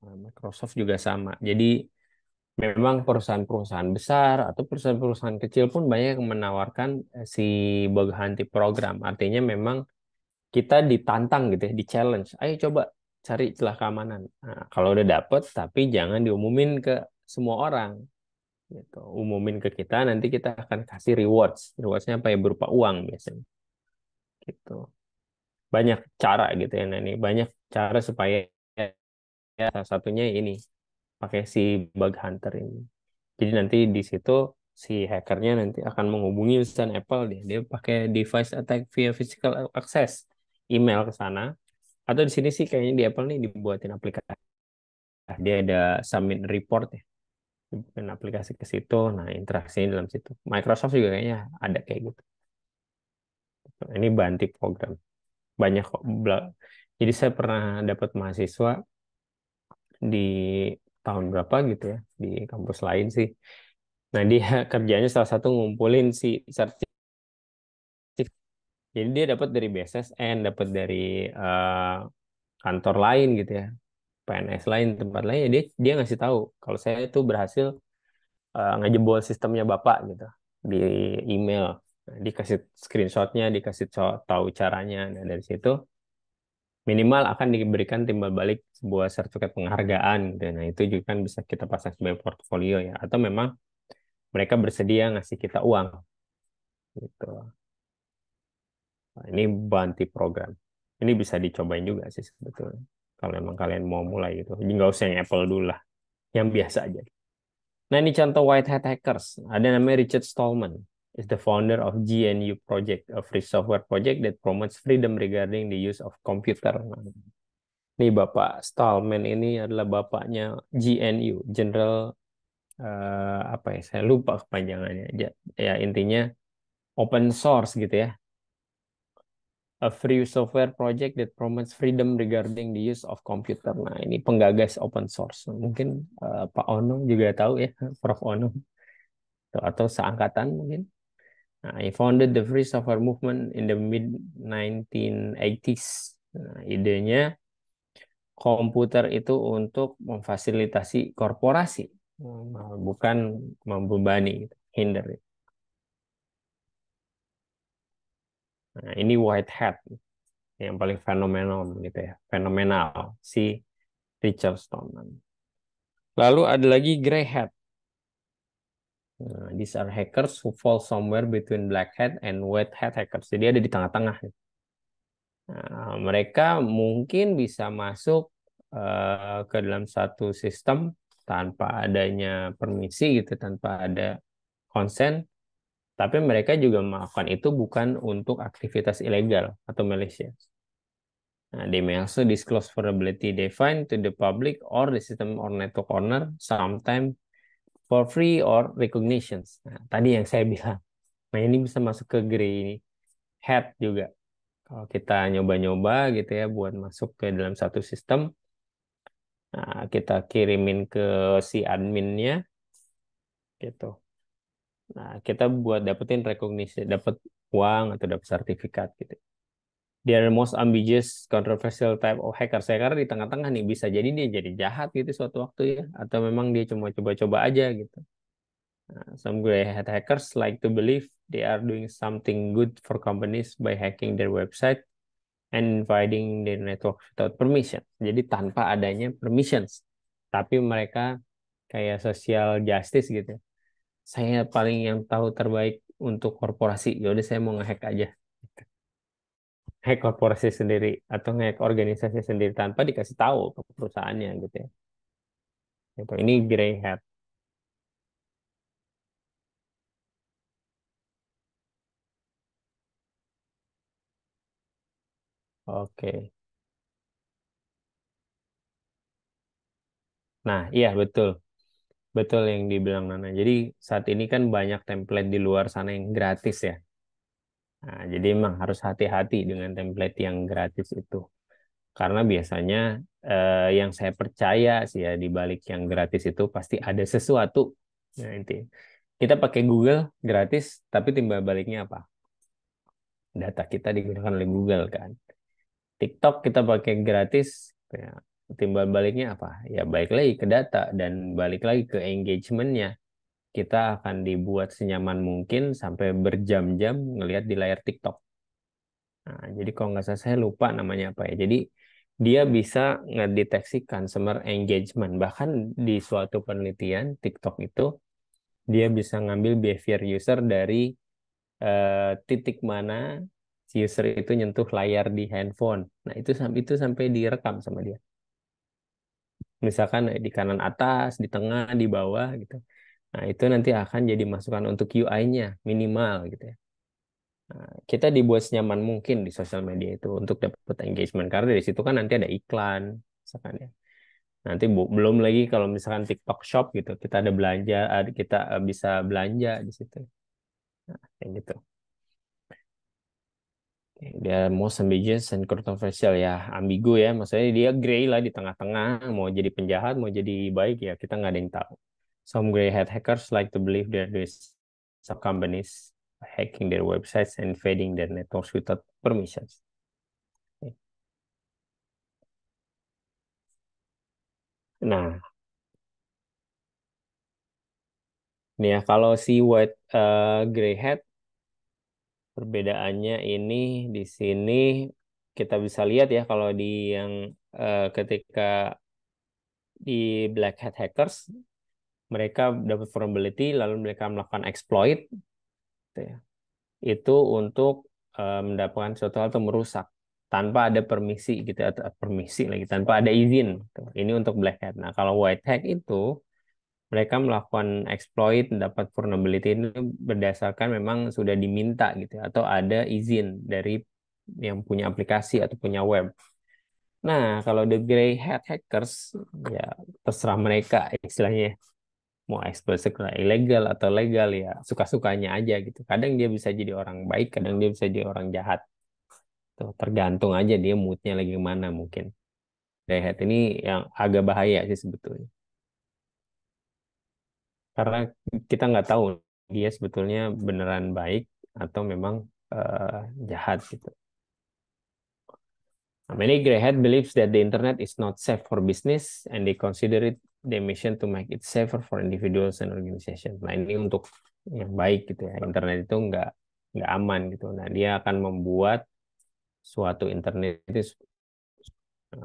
Nah, Microsoft juga sama. Jadi memang perusahaan-perusahaan besar atau perusahaan-perusahaan kecil pun banyak yang menawarkan si bug hunting program. Artinya memang kita ditantang gitu ya, di challenge. Ayo coba cari celah keamanan. Nah, kalau udah dapet, tapi jangan diumumin ke semua orang. Gitu. Umumin ke kita, nanti kita akan kasih rewards. Rewardsnya apa ya? Berupa uang biasanya. Gitu. Banyak cara gitu ya. Nah, ini banyak cara supaya ya, salah satunya ini pakai si bug hunter ini. Jadi nanti di situ si hackernya nanti akan menghubungi misalnya Apple dia pakai device attack via physical access. email ke sana. Atau di sini sih kayaknya di Apple nih dibuatin aplikasi. Dia ada submit report ya. Dibuatin aplikasi ke situ. Nah, interaksinya dalam situ. Microsoft juga kayaknya ada kayak gitu. Ini bantu program. Banyak kok. Jadi saya pernah dapat mahasiswa di tahun berapa gitu ya, di kampus lain sih. Nah, dia kerjanya salah satu ngumpulin si sertifikat. Jadi dia dapat dari BSSN, dapat dari kantor lain gitu ya, PNS lain, tempat lain. Ya dia ngasih tahu kalau saya itu berhasil ngejebol sistemnya Bapak gitu di email. Nah, dikasih screenshotnya, dikasih tahu caranya. Nah, dari situ minimal akan diberikan timbal balik sebuah sertifikat penghargaan gitu. Nah, itu juga kan bisa kita pasang sebagai portfolio ya. Atau memang mereka bersedia ngasih kita uang gitu. Nah, ini Bounty program. Ini bisa dicobain juga sih sebetulnya. Kalau memang kalian mau mulai gitu. Jadi nggak usah yang Apple dulu lah. Yang biasa aja. Nah, ini contoh white hat hackers. Ada namanya Richard Stallman. Is the founder of GNU Project, a free software project that promotes freedom regarding the use of computer. Nah, ini Bapak Stallman ini adalah bapaknya GNU, General apa ya? Saya lupa kepanjangannya. Ya intinya open source gitu ya. A free software project that promotes freedom regarding the use of computer. Nah, ini penggagas open source. Mungkin Pak Ono juga tahu ya, Prof. Ono. Atau seangkatan mungkin. Nah, he founded the free software movement in the mid 1980s. Nah, idenya komputer itu untuk memfasilitasi korporasi, bukan membebani, gitu, hinder. Nah, ini white hat yang paling fenomenal gitu ya, fenomenal si Richard Stallman. Lalu ada lagi grey hat. Nah, these are hackers who fall somewhere between black hat and white hat hackers. Jadi ada di tengah-tengah. Nah, mereka mungkin bisa masuk ke dalam satu sistem tanpa adanya permisi gitu, tanpa ada konsen, tapi mereka juga melakukan itu bukan untuk aktivitas ilegal atau malicious. Nah, they may also disclose vulnerability they find to the public or the system or network owner, sometimes for free or recognitions. Nah, tadi yang saya bilang, nah ini bisa masuk ke grey hat juga. Kalau kita nyoba-nyoba gitu ya buat masuk ke dalam satu sistem, nah, kita kirimin ke si adminnya gitu. Nah, kita buat dapetin recognition, dapat uang atau dapat sertifikat gitu. They are the most ambiguous, controversial type of hacker. Saya karena di tengah-tengah nih bisa jadi dia jadi jahat gitu suatu waktu ya, atau memang dia cuma coba-coba aja gitu. Nah, some grey hat hackers like to believe they are doing something good for companies by hacking their website and invading their network without permission. Jadi tanpa adanya permissions. Tapi mereka kayak social justice gitu. Saya paling yang tahu terbaik untuk korporasi. Yaudah saya mau ngehack aja. Hack korporasi sendiri atau ngehack organisasi sendiri tanpa dikasih tahu ke perusahaannya gitu ya. Gitu. Ini grey hat. Oke. Nah, iya betul. Betul yang dibilang Nana. Jadi saat ini kan banyak template di luar sana yang gratis ya. Nah, jadi emang harus hati-hati dengan template yang gratis itu. Karena biasanya yang saya percaya sih ya di balik yang gratis itu pasti ada sesuatu. Nah, inti. Kita pakai Google gratis, tapi timbal baliknya apa? Data kita digunakan oleh Google kan. TikTok kita pakai gratis, ya, timbal baliknya apa? Ya balik lagi ke data dan balik lagi ke engagementnya. Kita akan dibuat senyaman mungkin sampai berjam-jam ngelihat di layar TikTok. Nah, jadi kalau nggak salah saya lupa namanya apa ya. Jadi dia bisa ngedeteksi consumer engagement. Bahkan di suatu penelitian TikTok itu dia bisa ngambil behavior user dari titik mana si user itu nyentuh layar di handphone. Nah, itu sampai direkam sama dia. Misalkan di kanan atas, di tengah, di bawah gitu. Nah, itu nanti akan jadi masukan untuk UI-nya minimal gitu ya. Kita dibuat senyaman mungkin di sosial media itu untuk dapat engagement, karena dari situ kan nanti ada iklan, misalkan ya. Nanti belum lagi kalau misalkan TikTok Shop gitu, kita ada belanja, kita bisa belanja di situ. Nah, kayak gitu. Dia most ambiguous and controversial ya, ambigu ya, maksudnya dia gray lah di tengah-tengah, mau jadi penjahat, mau jadi baik ya kita nggak ada yang tahu. Some gray hat hackers like to believe that there's some companies hacking their websites and invading their networks without permissions. Nah, ini ya kalau si white gray hat, perbedaannya ini di sini kita bisa lihat ya, kalau di yang ketika di black hat hackers mereka dapat vulnerability lalu mereka melakukan exploit gitu ya. Itu untuk mendapatkan suatu hal atau merusak tanpa ada permisi gitu, atau permisi lagi tanpa ada izin gitu. Ini untuk black hat. Nah, kalau white hat itu mereka melakukan exploit, mendapat vulnerability ini berdasarkan memang sudah diminta gitu ya, atau ada izin dari yang punya aplikasi atau punya web. Nah, kalau the gray hat hackers ya terserah mereka istilahnya, mau exploit secara ilegal atau legal ya suka-sukanya aja gitu. Kadang dia bisa jadi orang baik, kadang dia bisa jadi orang jahat. Tuh, tergantung aja dia moodnya lagi kemana mungkin. Gray hat ini yang agak bahaya sih sebetulnya. Karena kita nggak tahu dia sebetulnya beneran baik atau memang eh, jahat gitu. Many grey hat believes that the internet is not safe for business and they consider it their mission to make it safer for individuals and organizations. Nah, ini untuk yang baik gitu ya. Internet itu nggak aman gitu. Nah, dia akan membuat suatu internet itu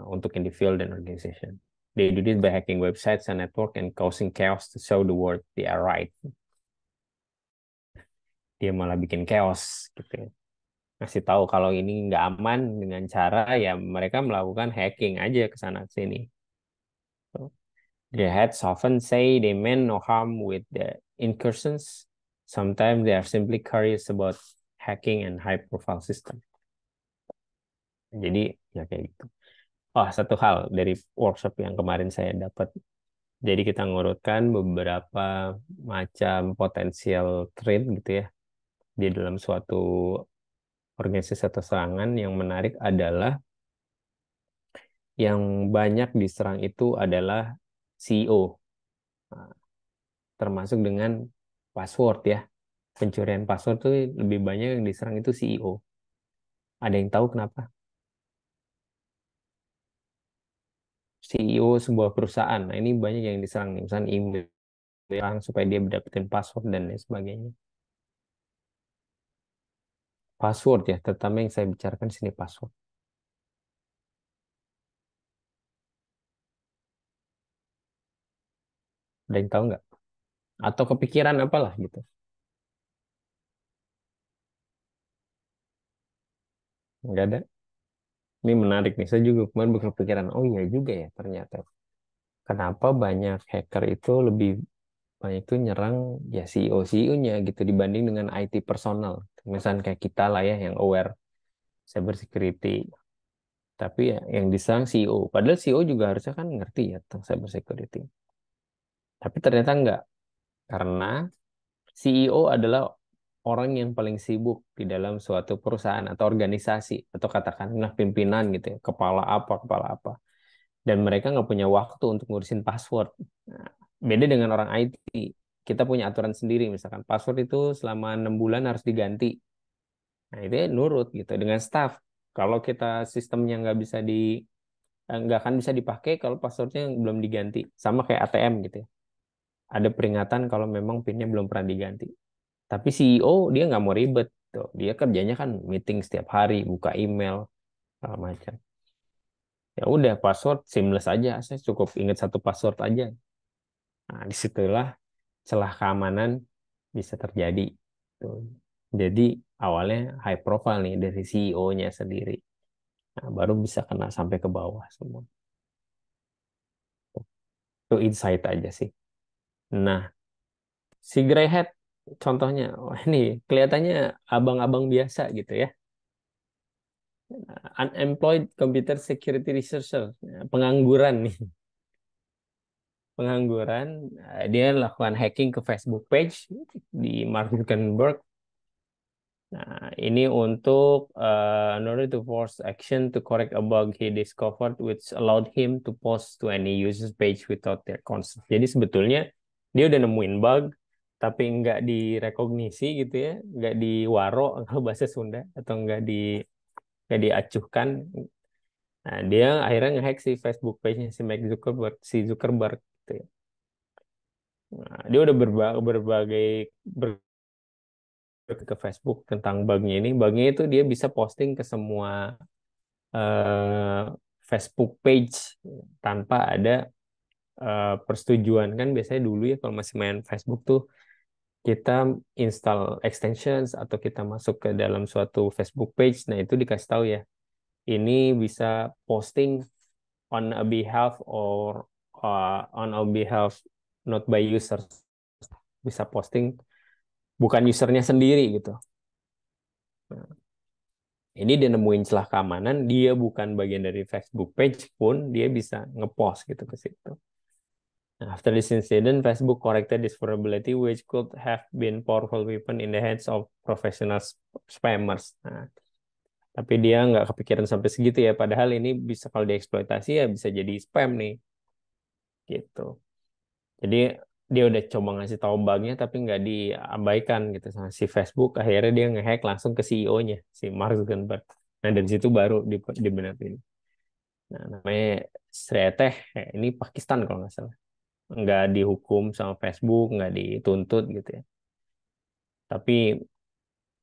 untuk individual dan organization. They do this by hacking websites and network and causing chaos to show the world they are right. Dia malah bikin chaos gitu ya. Ngasih tahu kalau ini nggak aman dengan cara ya mereka melakukan hacking aja ke sana sini. The heads often say they meant no harm with the incursions. Sometimes they are simply curious about hacking and high-profile system. Jadi ya kayak gitu. Oh, satu hal dari workshop yang kemarin saya dapat. Jadi kita ngurutkan beberapa macam potensial threat gitu ya di dalam suatu organisasi atau serangan. Yang menarik adalah yang banyak diserang itu adalah CEO. Nah, termasuk dengan password ya. Pencurian password tuh lebih banyak yang diserang itu CEO. Ada yang tahu kenapa? CEO sebuah perusahaan. Nah, ini banyak yang diserang nih. Misalnya email orang supaya dia dapetin password dan lain sebagainya. Password ya, terutama yang saya bicarakan sini password. Ada yang tahu nggak? Atau kepikiran apalah gitu. Nggak ada. Ini menarik nih. Saya juga kemarin berkepikiran, oh iya juga ya ternyata. Kenapa banyak hacker itu lebih banyak itu nyerang ya CEO-nya gitu dibanding dengan IT personal. Misalnya kayak kita lah ya yang aware cyber security. Tapi ya yang diserang CEO. Padahal CEO juga harusnya kan ngerti ya tentang cyber security. Tapi ternyata enggak. Karena CEO adalah orang yang paling sibuk di dalam suatu perusahaan atau organisasi. Atau katakanlah pimpinan gitu ya. Kepala apa, kepala apa. Dan mereka nggak punya waktu untuk ngurusin password. Nah, beda dengan orang IT. Kita punya aturan sendiri. Misalkan password itu selama 6 bulan harus diganti. Nah, itu ya nurut gitu. Dengan staff. Kalau kita sistemnya nggak akan bisa dipakai kalau passwordnya belum diganti. Sama kayak ATM gitu ya. Ada peringatan kalau memang PIN-nya belum pernah diganti. Tapi CEO dia nggak mau ribet. Tuh. Dia kerjanya kan meeting setiap hari, buka email, segala macam. Ya udah password seamless aja. Saya cukup ingat satu password aja. Nah, disitulah celah keamanan bisa terjadi. Tuh. Jadi awalnya high profile nih dari CEO-nya sendiri. Nah, baru bisa kena sampai ke bawah semua. Itu insight aja sih. Nah, si Grey Hat contohnya, wah ini kelihatannya abang-abang biasa gitu ya. Unemployed computer security researcher, pengangguran nih. Pengangguran, dia lakukan hacking ke Facebook page di Mark Zuckerberg. Nah, ini untuk in order to force action to correct a bug he discovered which allowed him to post to any user's page without their consent. Jadi sebetulnya dia udah nemuin bug, tapi nggak direkognisi gitu ya, nggak diwaro kalau bahasa Sunda, atau nggak diacuhkan. Nah, dia akhirnya ngehack si Facebook page-nya si Mark Zuckerberg, si Zuckerberg gitu ya. Nah, dia udah berbagai ke Facebook tentang bugnya ini. Bugnya itu dia bisa posting ke semua eh, Facebook page tanpa ada persetujuan. Kan biasanya dulu ya kalau masih main Facebook tuh kita install extensions atau kita masuk ke dalam suatu Facebook page. Nah itu dikasih tahu ya. Ini bisa posting on a behalf or on a behalf not by users. Bisa posting bukan usernya sendiri gitu. Ini dia nemuin celah keamanan, dia bukan bagian dari Facebook page pun, dia bisa ngepost gitu ke situ. Nah, after this incident, Facebook corrected this vulnerability, which could have been powerful weapon in the hands of professional spammers. Nah, tapi dia nggak kepikiran sampai segitu ya, padahal ini bisa kalau dieksploitasi ya bisa jadi spam nih, gitu. Jadi dia udah coba ngasih tahu bugnya tapi nggak diabaikan gitu sama si Facebook. Akhirnya dia ngehack langsung ke CEO-nya, si Mark Zuckerberg. Nah dari situ baru dibenerin. Nah namanya Sreteh, ini Pakistan kalau nggak salah. Nggak dihukum sama Facebook, nggak dituntut gitu ya. Tapi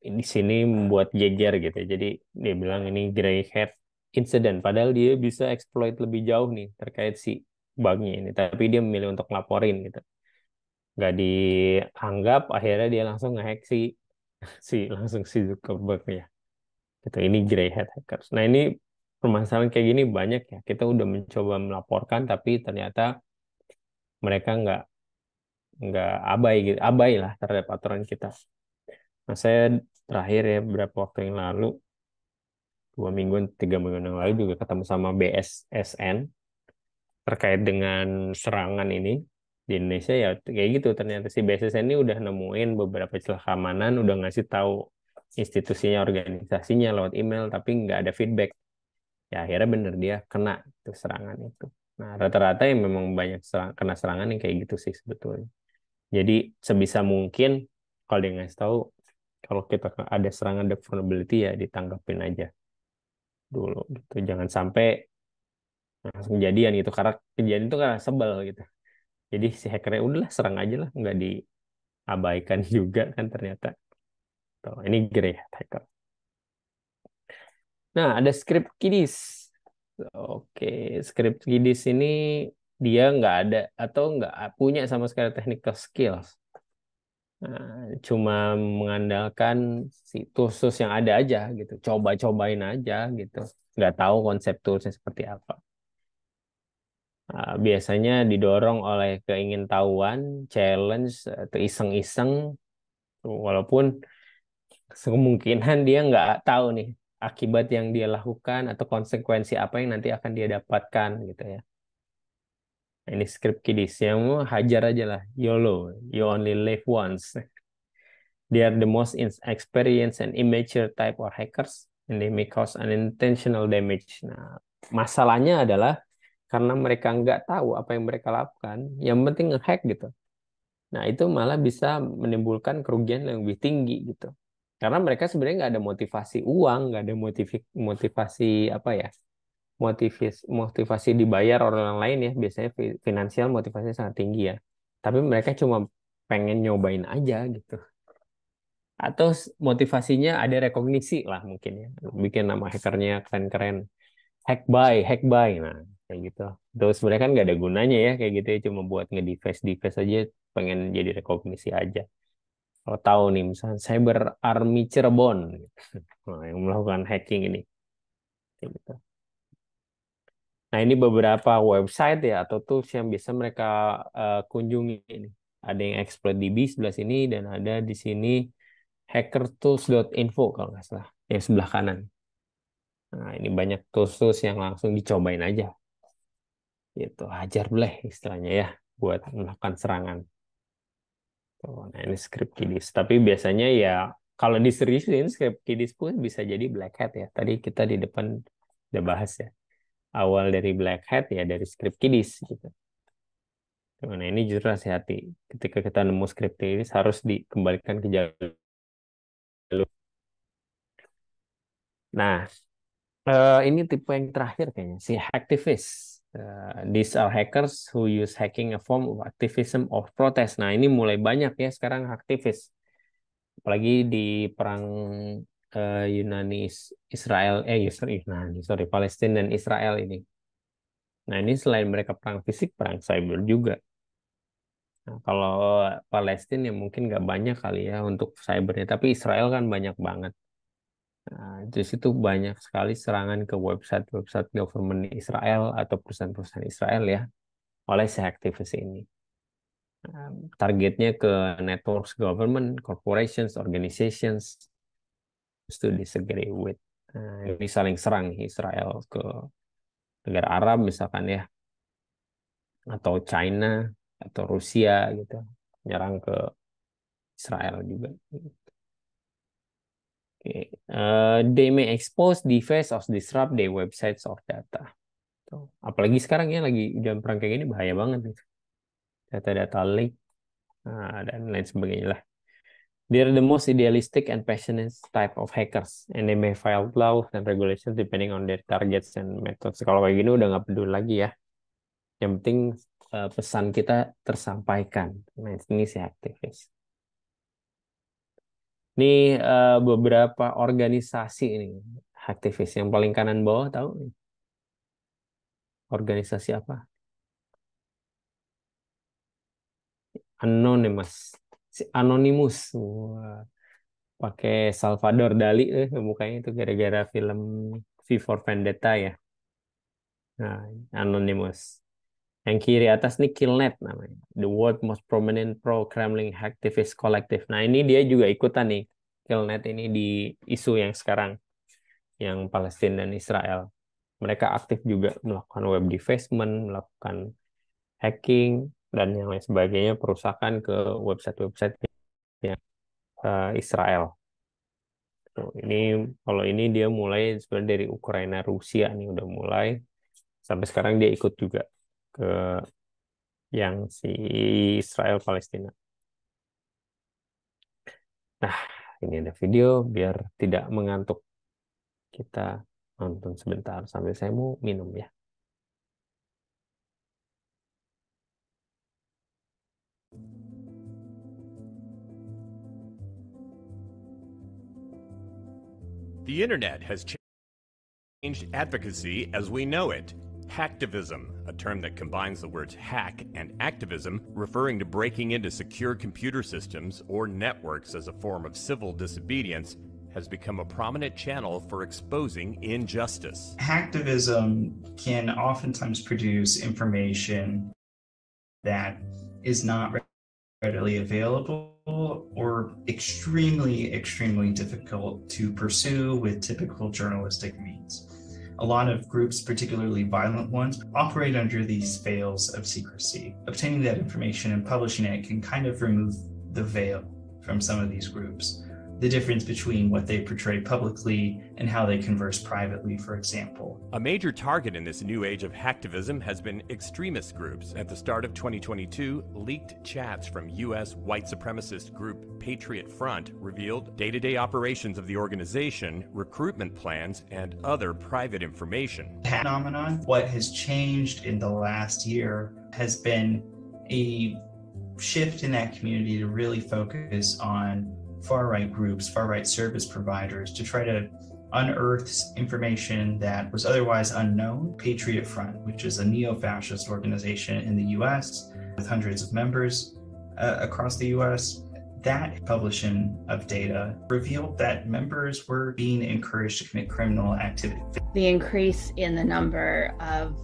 di sini membuat geger gitu. Jadi dia bilang ini grey hat incident. Padahal dia bisa exploit lebih jauh nih terkait si bugnya ini. Tapi dia memilih untuk laporin gitu. Nggak dianggap, akhirnya dia langsung ngehack langsung si Zuckerberg ya. Gitu. Ini grey hat hackers. Nah ini permasalahan kayak gini banyak ya. Kita udah mencoba melaporkan, tapi ternyata mereka nggak abai gitu, abai lah terhadap aturan kita. Nah saya terakhir ya beberapa waktu yang lalu, 2 mingguan, 3 mingguan yang lalu juga ketemu sama BSSN terkait dengan serangan ini di Indonesia ya kayak gitu ternyata si BSSN ini udah nemuin beberapa celah keamanan, udah ngasih tahu institusinya, organisasinya lewat email, tapi nggak ada feedback. Ya akhirnya bener dia kena itu serangan itu. Nah rata-rata yang memang banyak kena serangan yang kayak gitu sih sebetulnya. Jadi sebisa mungkin kalau dia ngasih tahu kalau kita ada serangan ada vulnerability ya ditanggapin aja dulu gitu. Jangan sampai langsung kejadian gitu karena kejadian itu karena sebel gitu. Jadi si hackernya udahlah serang aja lah, nggak diabaikan juga kan ternyata. Tuh, ini grey hat hacker. Nah, ada script kiddies. Oke, script kiddies ini dia nggak ada atau nggak punya sama sekali technical skills. Nah, cuma mengandalkan si tools yang ada aja gitu. Coba-cobain aja gitu. Nggak tahu konsep toolsnya seperti apa. Biasanya didorong oleh keingintahuan, challenge, atau iseng-iseng. Walaupun kemungkinan dia nggak tahu nih akibat yang dia lakukan atau konsekuensi apa yang nanti akan dia dapatkan gitu ya. Nah, ini script kiddies yang mau hajar aja lah, YOLO, you only live once. They are the most experienced and immature type of hackers and they may cause unintentional damage. Nah, masalahnya adalah karena mereka nggak tahu apa yang mereka lakukan, yang penting ngehack gitu. Nah, itu malah bisa menimbulkan kerugian yang lebih tinggi gitu. Karena mereka sebenarnya nggak ada motivasi uang, nggak ada motivasi apa ya, motivasi dibayar orang lain ya. Biasanya finansial motivasinya sangat tinggi ya. Tapi mereka cuma pengen nyobain aja gitu. Atau motivasinya ada rekognisi lah mungkin ya. Bikin nama hackernya keren-keren. Hack by. Nah, kayak gitu. Terus sebenarnya kan nggak ada gunanya ya kayak gitu ya. Cuma buat nge-device aja, pengen jadi rekognisi aja. Kalau tahu nih, misalnya Cyber Army Cirebon gitu. Nah, yang melakukan hacking ini. Kayak gitu. Nah, ini beberapa website ya atau tools yang bisa mereka kunjungi ini. Ada yang ExploitDB sebelah sini dan ada di sini hackertools.info kalau nggak salah, yang sebelah kanan. Nah, ini banyak tools yang langsung dicobain aja. Gitu, hajar bleh istilahnya ya, buat melakukan serangan. Tuh, nah, ini script kiddies. Tapi biasanya ya, kalau diseriusin, script kiddies pun bisa jadi black hat ya. Tadi kita di depan udah bahas ya. Awal dari black hat ya dari script kiddies gitu. Nah, ini justru hati-hati. Ketika kita nemu script kiddies harus dikembalikan ke jalur. Nah, ini tipe yang terakhir kayaknya, si hacktivist. These are hackers who use hacking a form of activism or protest. Nah, ini mulai banyak ya sekarang aktivis. Apalagi di perang Yunani Israel, sorry, Palestina dan Israel ini. Nah, ini selain mereka perang fisik, perang cyber juga. Nah, kalau Palestina ya mungkin nggak banyak kali ya untuk cybernya, tapi Israel kan banyak banget. Nah, di situ banyak sekali serangan ke website-website government Israel atau perusahaan-perusahaan Israel ya oleh si aktivis ini. Targetnya ke networks government, corporations, organizations to disagree with. Ini saling serang Israel ke negara Arab misalkan ya, atau China atau Rusia gitu, nyerang ke Israel juga. Okay. They may expose, deface, or disrupt their websites or data. So, apalagi sekarang ya lagi jam perang kayak gini bahaya banget nih. Data-data leak dan lain sebagainya lah. They're the most idealistic and passionate type of hackers, and they may file laws and regulations depending on their targets and methods. Kalau kayak gini udah nggak peduli lagi ya. Yang penting pesan kita tersampaikan. Nah, ini si aktivis. Ini beberapa organisasi ini aktivis. Yang paling kanan bawah tahu? Organisasi apa? Anonymous. Si Anonymous. Wah, pakai Salvador Dali mukanya itu gara-gara film V for Vendetta ya. Nah, Anonymous. Yang kiri atas nih Killnet namanya. The world most prominent pro-Kremlin hacktivist collective. Nah, ini dia juga ikutan nih. Killnet ini di isu yang sekarang. Yang Palestina dan Israel. Mereka aktif juga melakukan web defacement, melakukan hacking, dan yang lain sebagainya, perusakan ke website-website yang Israel. Tuh, ini kalau ini dia mulai sebenarnya dari Ukraina Rusia nih udah mulai sampai sekarang dia ikut juga ke yang si Israel Palestina. Nah, ini ada video biar tidak mengantuk. Kita nonton sebentar sambil saya mau minum ya. The internet has changed advocacy as we know it. Hacktivism, a term that combines the words hack and activism, referring to breaking into secure computer systems or networks as a form of civil disobedience, has become a prominent channel for exposing injustice. Hacktivism can oftentimes produce information that is not readily available or extremely difficult to pursue with typical journalistic means. A lot of groups, particularly violent ones, operate under these veils of secrecy. Obtaining that information and publishing it can kind of remove the veil from some of these groups. The difference between what they portray publicly and how they converse privately, for example. A major target in this new age of hacktivism has been extremist groups. At the start of 2022, leaked chats from U.S. white supremacist group Patriot Front revealed day-to-day operations of the organization, recruitment plans, and other private information. Phenomenon, what has changed in the last year has been a shift in that community to really focus on far-right groups, far-right service providers to try to unearth information that was otherwise unknown. Patriot Front, which is a neo-fascist organization in the US with hundreds of members across the US, that publishing of data revealed that members were being encouraged to commit criminal activity. The increase in the number of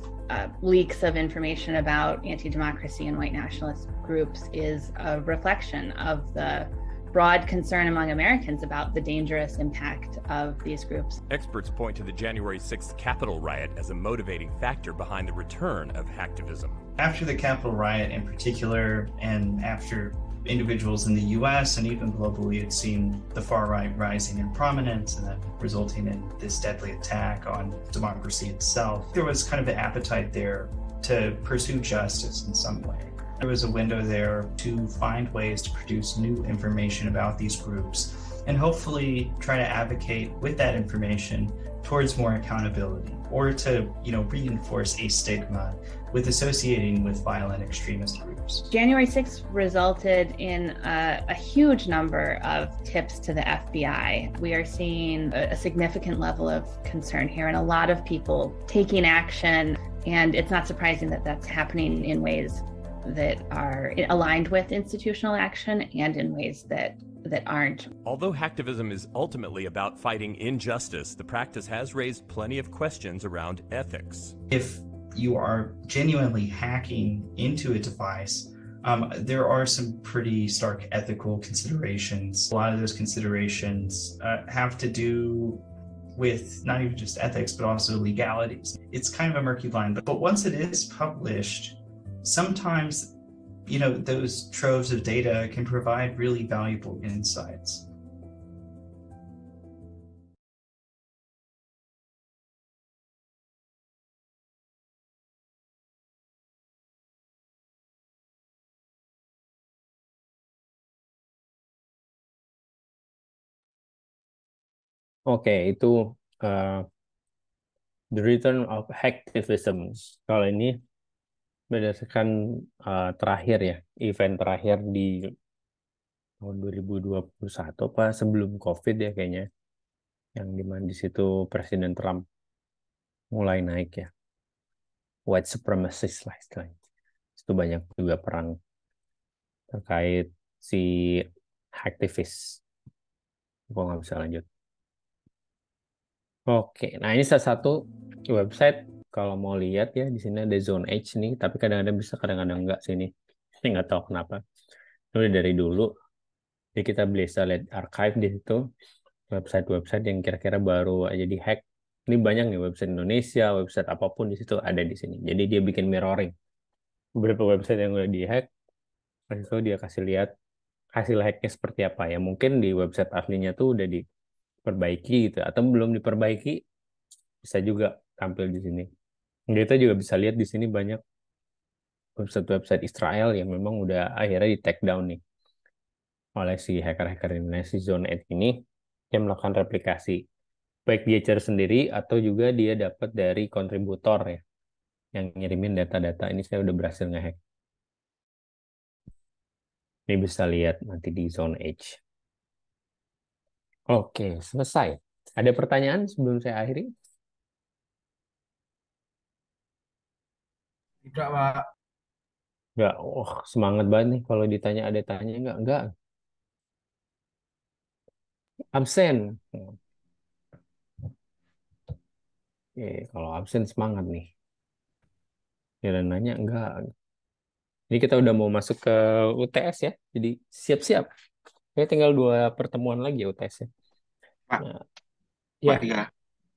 leaks of information about anti-democracy and white nationalist groups is a reflection of the broad concern among Americans about the dangerous impact of these groups. Experts point to the January 6th Capitol riot as a motivating factor behind the return of hacktivism. After the Capitol riot in particular, and after individuals in the US and even globally had seen the far right rising in prominence and then resulting in this deadly attack on democracy itself, there was kind of an appetite there to pursue justice in some way. There was a window there to find ways to produce new information about these groups and hopefully try to advocate with that information towards more accountability, or to, reinforce a stigma with associating with violent extremist groups. January 6th resulted in a huge number of tips to the FBI. We are seeing a significant level of concern here and a lot of people taking action, and it's not surprising that that's happening in ways that are aligned with institutional action and in ways that aren't. Although hacktivism is ultimately about fighting injustice, the practice has raised plenty of questions around ethics. If you are genuinely hacking into a device, there are some pretty stark ethical considerations. A lot of those considerations have to do with not even just ethics, but also legalities. It's kind of a murky line, but once it is published, sometimes, those troves of data can provide really valuable insights. Oke, itu The Return of Hacktivism. Kalau ini berdasarkan terakhir ya, event terakhir di tahun 2021 apa sebelum COVID ya kayaknya, yang dimana di situ Presiden Trump mulai naik ya, white supremacist lah istilahnya. Itu banyak juga perang terkait si hacktivis. Gue nggak bisa lanjut. Oke, nah ini salah satu website kalau mau lihat ya, di sini ada Zone H nih, tapi kadang-kadang bisa, kadang-kadang enggak sini. Saya nggak tahu kenapa. Ini dari dulu, jadi kita bisa lihat archive di situ, website-website yang kira-kira baru aja di hack. Ini banyak nih website Indonesia, website apapun di situ ada di sini. Jadi dia bikin mirroring beberapa website yang udah di hack, itu dia kasih lihat hasil hacknya seperti apa ya. Mungkin di website aslinya tuh udah diperbaiki gitu, atau belum diperbaiki, bisa juga tampil di sini. Kita juga bisa lihat di sini banyak website-website Israel yang memang udah akhirnya di take down nih oleh si hacker-hacker ini, si Zone 8 ini, yang melakukan replikasi. Baik dia cari sendiri atau juga dia dapat dari kontributor ya, yang ngirimin data-data. Ini saya udah berhasil ngehack. Ini bisa lihat nanti di Zone H. Oke, selesai. Ada pertanyaan sebelum saya akhiri? Tidak, Pak. Enggak, semangat banget nih kalau ditanya ada tanya enggak. Absen. Oke, kalau absen semangat nih. Ya dan nanya enggak. Ini kita udah mau masuk ke UTS ya. Jadi siap-siap. Oke, tinggal 2 pertemuan lagi ya UTS ya. Pak, Nah, Pak ya, Dika.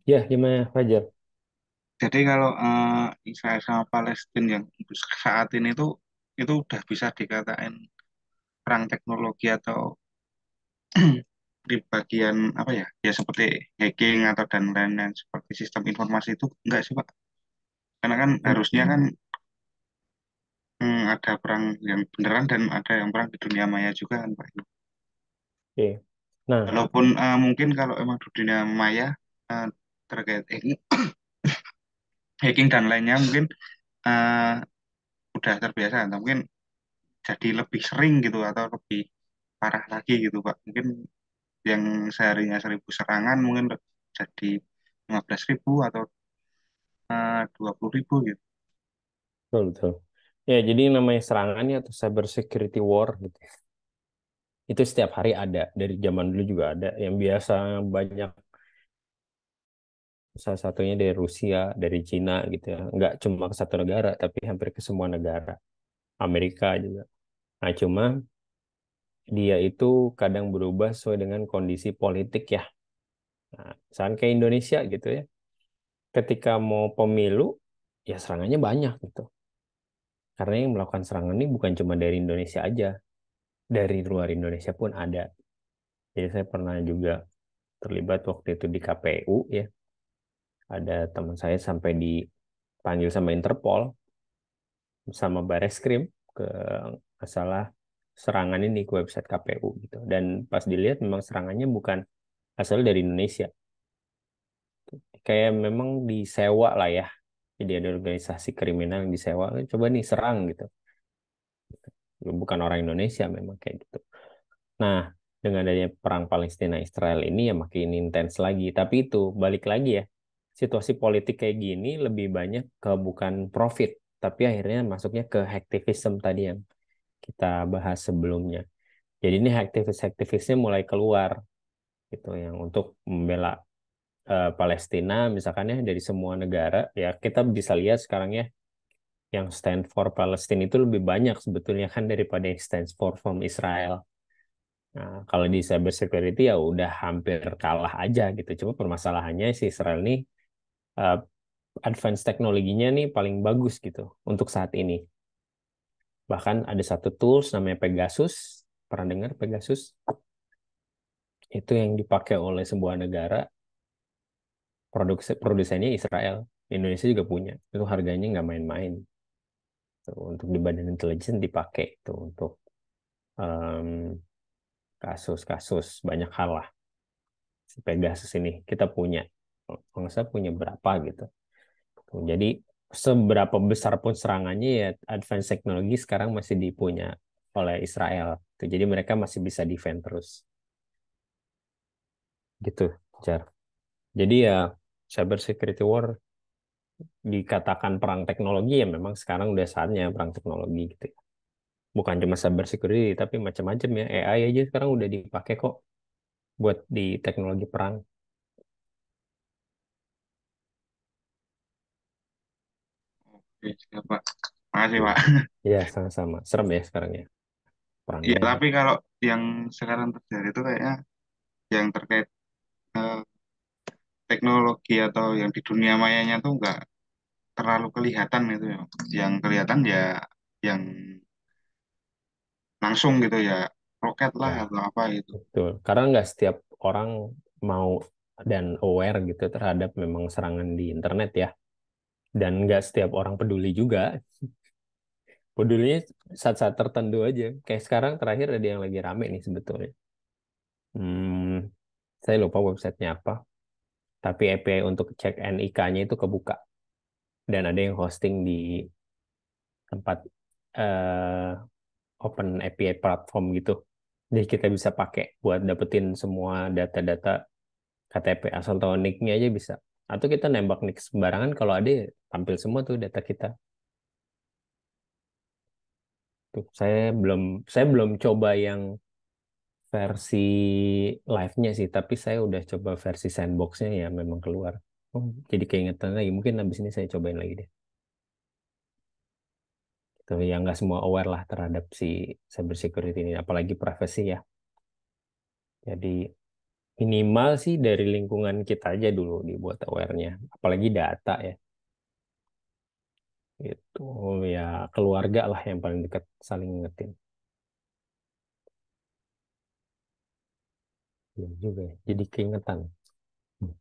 ya gimana Fajar? Jadi kalau Israel sama Palestina yang saat ini tuh itu udah bisa dikatain perang teknologi atau di bagian apa ya? Ya seperti hacking atau dan lain-lain seperti sistem informasi itu enggak sih Pak? Karena kan harusnya kan ada perang yang beneran dan ada yang perang di dunia maya juga kan Pak. Oke. Nah, Walaupun mungkin kalau emang di dunia maya terkait hacking dan lainnya mungkin eh, udah terbiasa atau mungkin jadi lebih sering gitu atau lebih parah lagi gitu Pak. Mungkin yang seharinya 1.000 serangan mungkin jadi 15.000 atau 20.000 gitu. betul, betul. Ya, jadi namanya serangannya atau cyber security war gitu. Itu setiap hari ada, dari zaman dulu juga ada. Yang biasa banyak Salah satunya dari Rusia, dari Cina gitu ya. Nggak cuma ke satu negara, tapi hampir ke semua negara. Amerika juga. Nah, cuma dia itu kadang berubah sesuai dengan kondisi politik ya. Nah, misalkan kayak Indonesia gitu ya. Ketika mau pemilu, ya serangannya banyak gitu. Karena yang melakukan serangan ini bukan cuma dari Indonesia aja, dari luar Indonesia pun ada. Jadi saya pernah juga terlibat waktu itu di KPU ya. Ada teman saya sampai dipanggil sama Interpol sama Bareskrim ke masalah serangan ini ke website KPU gitu. Dan pas dilihat memang serangannya bukan asal dari Indonesia. Kayak memang disewa lah ya. Jadi ada organisasi kriminal yang disewa, coba nih serang gitu. Bukan orang Indonesia memang kayak gitu. Nah, dengan adanya perang Palestina Israel ini ya makin intens lagi. Tapi itu balik lagi ya. Situasi politik kayak gini lebih banyak ke bukan profit, tapi akhirnya masuknya ke hacktivism tadi yang kita bahas sebelumnya. Jadi ini aktivis-aktivisnya mulai keluar gitu yang untuk membela Palestina misalkan ya dari semua negara ya kita bisa lihat sekarang ya yang stand for Palestine itu lebih banyak sebetulnya kan daripada yang stand for from Israel. Nah, kalau di cyber security ya udah hampir kalah aja gitu. Cuma permasalahannya si Israel ini uh, advance teknologinya nih paling bagus gitu untuk saat ini. Bahkan ada satu tools namanya Pegasus. Pernah dengar Pegasus? Itu yang dipakai oleh sebuah negara, produsennya Israel. Indonesia juga punya. Itu harganya nggak main-main. Tuh, untuk di badan intelijen dipakai itu untuk em, kasus-kasus banyak hal lah. Si Pegasus ini kita punya. Kalau saya punya berapa gitu. Tuh, jadi seberapa besar pun serangannya ya advance teknologi sekarang masih dipunya oleh Israel. Tuh, jadi mereka masih bisa defend terus. Gitu, Jar. Jadi ya cyber security war dikatakan perang teknologi ya memang sekarang udah saatnya perang teknologi gitu ya. Bukan cuma cyber security tapi macam-macam ya. AI aja sekarang udah dipakai kok buat di teknologi perang. Oke, siap, Pak. Makasih, Hmm. Pak. Ya, sama-sama. Serem ya sekarang ya Ya, perangnya. tapi kalau yang sekarang terjadi itu kayaknya yang terkait eh, teknologi atau yang di dunia mayanya tuh nggak terlalu kelihatan itu ya. Yang kelihatan ya yang langsung gitu ya, roket lah Ya, atau apa gitu. betul. Karena nggak setiap orang mau dan aware gitu terhadap memang serangan di internet ya. Dan nggak setiap orang peduli juga. Pedulinya saat-saat tertentu aja. Kayak sekarang terakhir ada yang lagi rame nih sebetulnya. Hmm, saya lupa websitenya apa. Tapi API untuk cek NIK-nya itu kebuka. Dan ada yang hosting di tempat open API platform gitu. Jadi kita bisa pakai buat dapetin semua data-data KTP asal tahu nick-nya aja bisa. Atau kita nembak nick sembarangan kalau ada ya tampil semua tuh data kita. Tuh, saya belum coba yang versi live-nya sih, tapi saya udah coba versi sandbox-nya ya memang keluar. Oh, jadi keingetan lagi. Mungkin habis ini saya cobain lagi deh. Tuh, yang nggak semua aware lah terhadap si cyber security ini, apalagi privacy ya. Jadi minimal sih dari lingkungan kita aja dulu dibuat aware-nya, apalagi data ya. Itu ya keluarga lah yang paling dekat saling ngetin. Iya juga ya. Jadi keingetan. Hmm.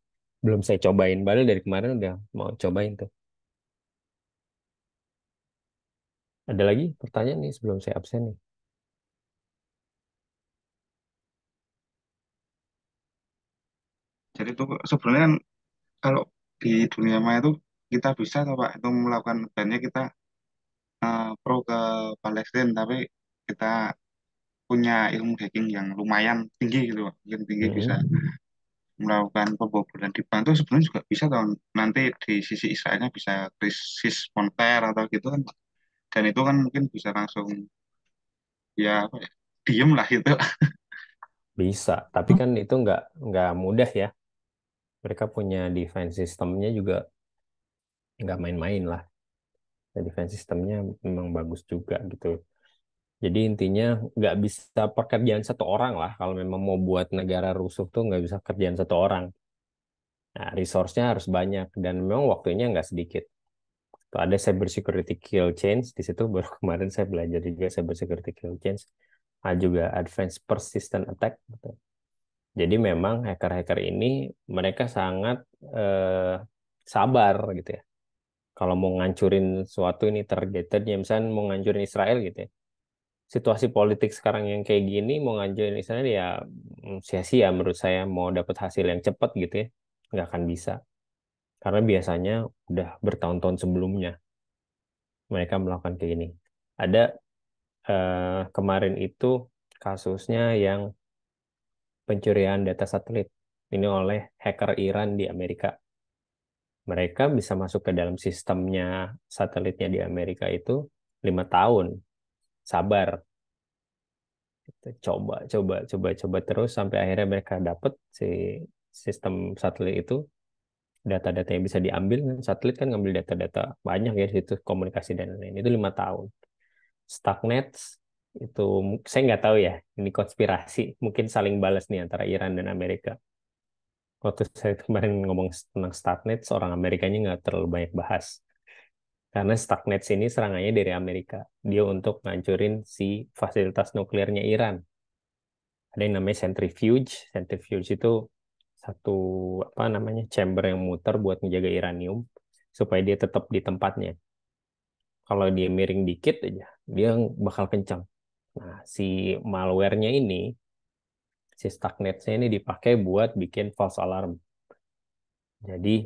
Belum saya cobain, padahal dari kemarin udah mau cobain tuh. Ada lagi pertanyaan nih sebelum saya absen nih. Jadi itu sebenarnya kan kalau di dunia maya itu kita bisa tuh Pak itu melakukan banyak kita pro ke Palestina tapi kita punya ilmu hacking yang lumayan tinggi gitu Pak. Mungkin tinggi bisa Mm-mm. melakukan pembobolan di bank itu sebenarnya juga bisa tuh nanti di sisi Israelnya bisa krisis moneter atau gitu kan Pak. Dan itu kan mungkin bisa langsung ya apa ya diem lah gitu. Bisa, tapi kan itu nggak mudah ya. Mereka punya defense sistemnya juga nggak main-main lah. Dan defense sistemnya memang bagus juga gitu. Jadi intinya nggak bisa pekerjaan satu orang lah. Kalau memang mau buat negara rusuh tuh nggak bisa kerjaan satu orang. Nah, resource-nya harus banyak dan memang waktunya nggak sedikit. Tuh ada cyber security kill chains di situ baru kemarin saya belajar juga cyber security kill chains. Ada juga advanced persistent attack. Gitu. Jadi memang hacker-hacker ini mereka sangat eh, sabar gitu ya. Kalau mau ngancurin suatu ini targeted, ya misalnya mau ngancurin Israel gitu ya. Situasi politik sekarang yang kayak gini mau ngancurin Israel ya sia-sia menurut saya mau dapat hasil yang cepat gitu ya. Nggak akan bisa. Karena biasanya udah bertahun-tahun sebelumnya mereka melakukan kayak gini. Ada kemarin itu kasusnya yang pencurian data satelit. Ini oleh hacker Iran di Amerika. Mereka bisa masuk ke dalam sistemnya satelitnya di Amerika itu 5 tahun. Sabar. Coba terus sampai akhirnya mereka dapat si sistem satelit itu. Data-data yang bisa diambil. Satelit kan ngambil data-data banyak ya situ komunikasi dan lain-lain. Itu 5 tahun. Stuxnet itu saya nggak tahu ya. Ini konspirasi. Mungkin saling balas nih antara Iran dan Amerika. Waktu saya kemarin ngomong tentang Stuxnet, seorang Amerikanya nggak terlalu banyak bahas. Karena Stuxnet ini serangannya dari Amerika. Dia untuk ngancurin si fasilitas nuklirnya Iran. Ada yang namanya centrifuge. Centrifuge itu satu apa namanya chamber yang muter buat menjaga uranium supaya dia tetap di tempatnya. Kalau dia miring dikit aja, dia bakal kencang. Nah, si malware-nya ini, si Stuxnet-nya ini dipakai buat bikin false alarm. Jadi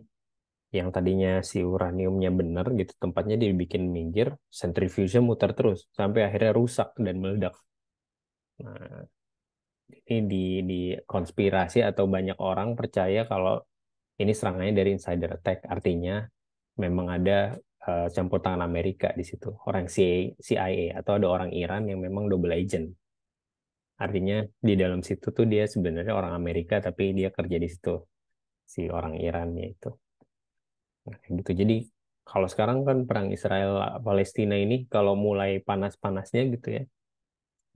yang tadinya si uraniumnya benar gitu tempatnya dibikin minggir, centrifuge muter terus sampai akhirnya rusak dan meledak. Nah, ini di konspirasi atau banyak orang percaya kalau ini serangannya dari insider attack, artinya memang ada campur tangan Amerika di situ, orang CIA atau ada orang Iran yang memang double agent. Artinya di dalam situ tuh dia sebenarnya orang Amerika tapi dia kerja di situ, si orang Irannya itu. Nah, kayak gitu. Jadi kalau sekarang kan perang Israel Palestina ini kalau mulai panas-panasnya gitu ya,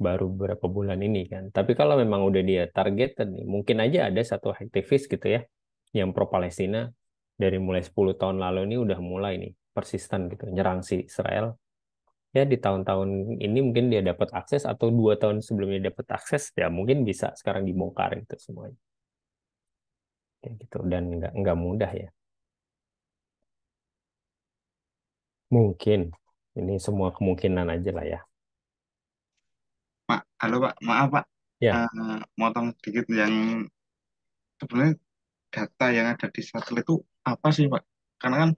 baru beberapa bulan ini kan. Tapi kalau memang udah dia targeted nih, mungkin aja ada satu aktivis gitu ya yang pro Palestina dari mulai 10 tahun lalu ini udah mulai nih persisten gitu nyerang si Israel. Ya di tahun-tahun ini mungkin dia dapat akses atau 2 tahun sebelumnya dapat akses ya mungkin bisa sekarang dibongkar itu semuanya. Kayak gitu dan nggak mudah ya. Mungkin ini semua kemungkinan aja lah ya. Pak, halo Pak, maaf Pak, Ya, motong sedikit yang sebenarnya data yang ada di satelit itu apa sih Pak? Karena kan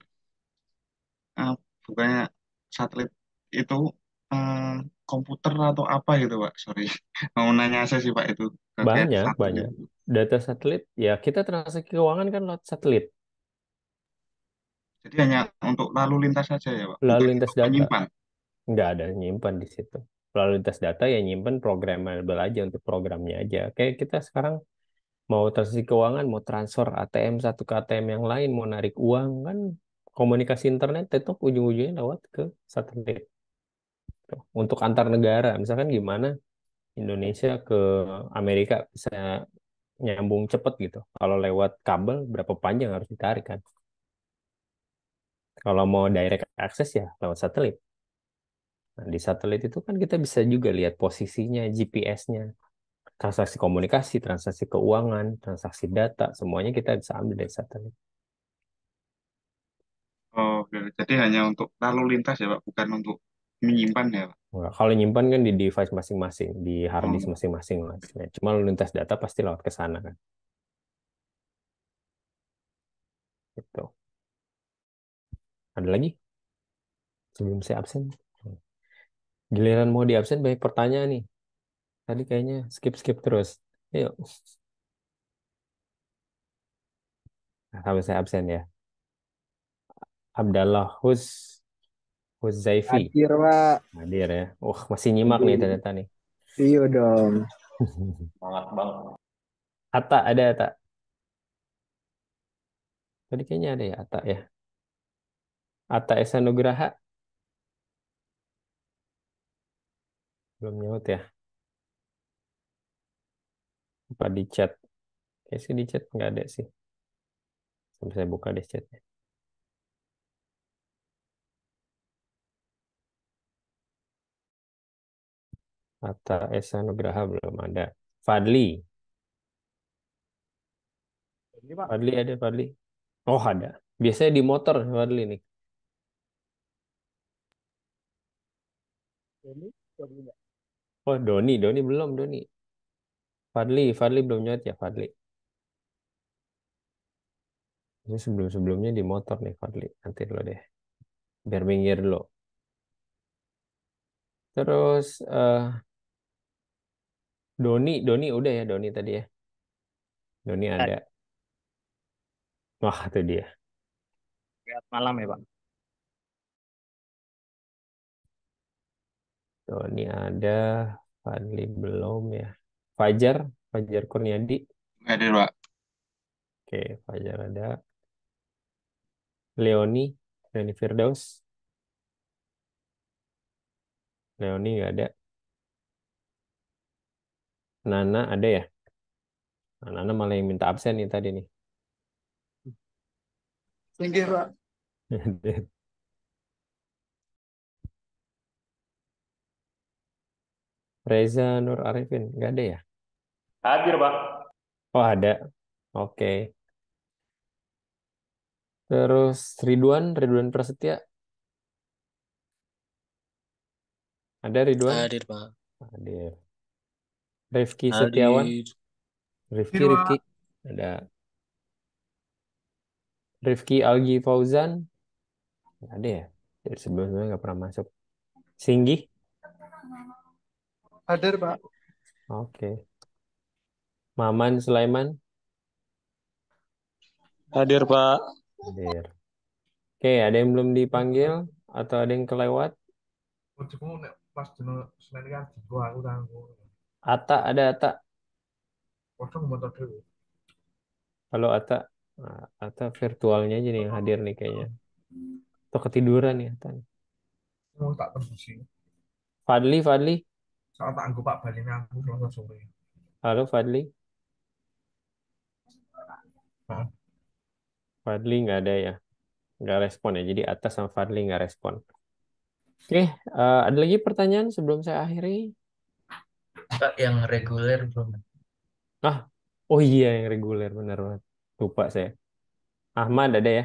eh, bukannya satelit itu eh, komputer atau apa gitu Pak? Sorry, mau nanya aja sih Pak itu terkait banyak satelit banyak itu. data satelit. Ya kita transaksi keuangan kan lewat satelit. Jadi hanya untuk lalu lintas saja ya Pak, Lalu bukan lintas untuk data menyimpan. nggak ada nyimpan di situ. Lalu lintas data ya nyimpan programmable aja untuk programnya aja. Kayak kita sekarang mau transaksi keuangan, mau transfer ATM satu ke ATM yang lain, mau narik uang kan komunikasi internet tetap ujung-ujungnya lewat ke satelit. Tuh. Untuk antar negara, misalkan gimana Indonesia ke Amerika bisa nyambung cepet gitu. Kalau lewat kabel berapa panjang harus ditarik kan? Kalau mau direct access ya lewat satelit. Nah, di satelit itu kan kita bisa juga lihat posisinya, GPS-nya, transaksi komunikasi, transaksi keuangan, transaksi data, semuanya kita bisa ambil dari satelit. Oh, oke. Jadi hanya untuk lalu lintas ya Pak, bukan untuk menyimpan ya Pak. Enggak, kalau nyimpan kan di device masing-masing, di hard disk Oh, masing-masing lah. Nah, cuma lalu lintas data pasti lewat ke sana kan. Gitu. Ada lagi sebelum saya absen? Giliran mau di absen banyak pertanyaan nih. Tadi kayaknya skip-skip terus. Yuk, nah, sampai saya absen ya. Abdallah Huzaifi. Hadir, Pak. Hadir ya. Wah, masih nyimak nih Hadir. ternyata nih. Iya dong. Semangat banget. Hatta ada Hatta. Tadi kayaknya ada ya Atta ya. Atta Esa Nugraha belum nyaut ya. Apa di chat? Kayaknya sih di chat nggak ada sih. Sampai saya buka di chatnya. Atta Esa Nugraha belum ada. Fadli. Ini Pak. Fadli ada Fadli. Oh ada. Biasanya di motor Fadli nih. Ini Doni nggak? Oh Doni, Doni belum Doni. Fadli belum nyaut ya Fadli. Ini sebelum-sebelumnya di motor nih Fadli. Nanti dulu deh. Biar minggir dulu. Terus Doni udah ya Doni tadi ya. Doni ada. Wah itu dia. Lihat malam ya Pak. Doni ada. Fadli belum ya. Fajar, Fajar Kurniadi. Nggak ada, Pak. Oke, Fajar ada. Leoni, Leoni Firdaus. Leoni nggak ada. Nana ada ya? Nah, Nana malah yang minta absen nih tadi nih. Tinggi Pak. Reza Nur Arifin, nggak ada ya? Hadir Pak. Oh ada. Oke. Terus Ridwan Prasetya. Ada Ridwan? Hadir, Pak. Hadir. Rifki Setiawan. Hadir. Rifki, Rifki. Ada. Rifki Algi Fauzan. Nggak ada ya? Dari sebelumnya nggak pernah masuk. Singgi. Hadir Pak. Oke. Maman Sulaiman. Hadir, Pak. Hadir. Oke, ada yang belum dipanggil atau ada yang kelewat? Pas dino Senin kan jiwa aku tanggung. Ata, ada Ata. Kosong motor dulu. Halo Ata. Nah, Ata virtualnya aja nih yang hadir nih kayaknya. Atau ketiduran nih Ata nih. Mau tak tembusi. Fadli. Soal tak anggap Pak Bali aku selasa sore. Halo Fadli. Heeh. Fadli nggak ada ya. Nggak respon ya. Jadi Ata sama Fadli nggak respon. Oke, ada lagi pertanyaan sebelum saya akhiri? Pak yang reguler belum? Ah, oh iya yang reguler benar banget. Lupa saya. Ahmad ada ya?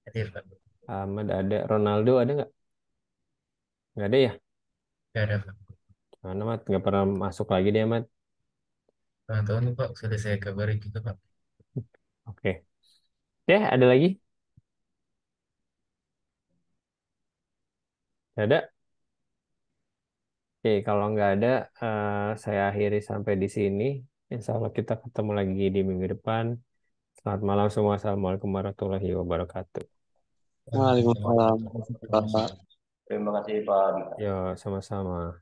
Hadir Pak. Ahmad ada. Ronaldo ada nggak? Nggak ada ya? Gak ada Pak. Mana Mat? Nggak pernah masuk lagi dia Mat. Ulang tahun nih Pak, sudah saya kabari juga Pak. Oke. Ya, ada lagi? Nggak ada? Oke, kalau nggak ada, saya akhiri sampai di sini. Insya Allah kita ketemu lagi di minggu depan. Selamat malam semua. Assalamualaikum warahmatullahi wabarakatuh. Waalaikumsalam, Pak. Terima kasih Pak. Yo, sama-sama.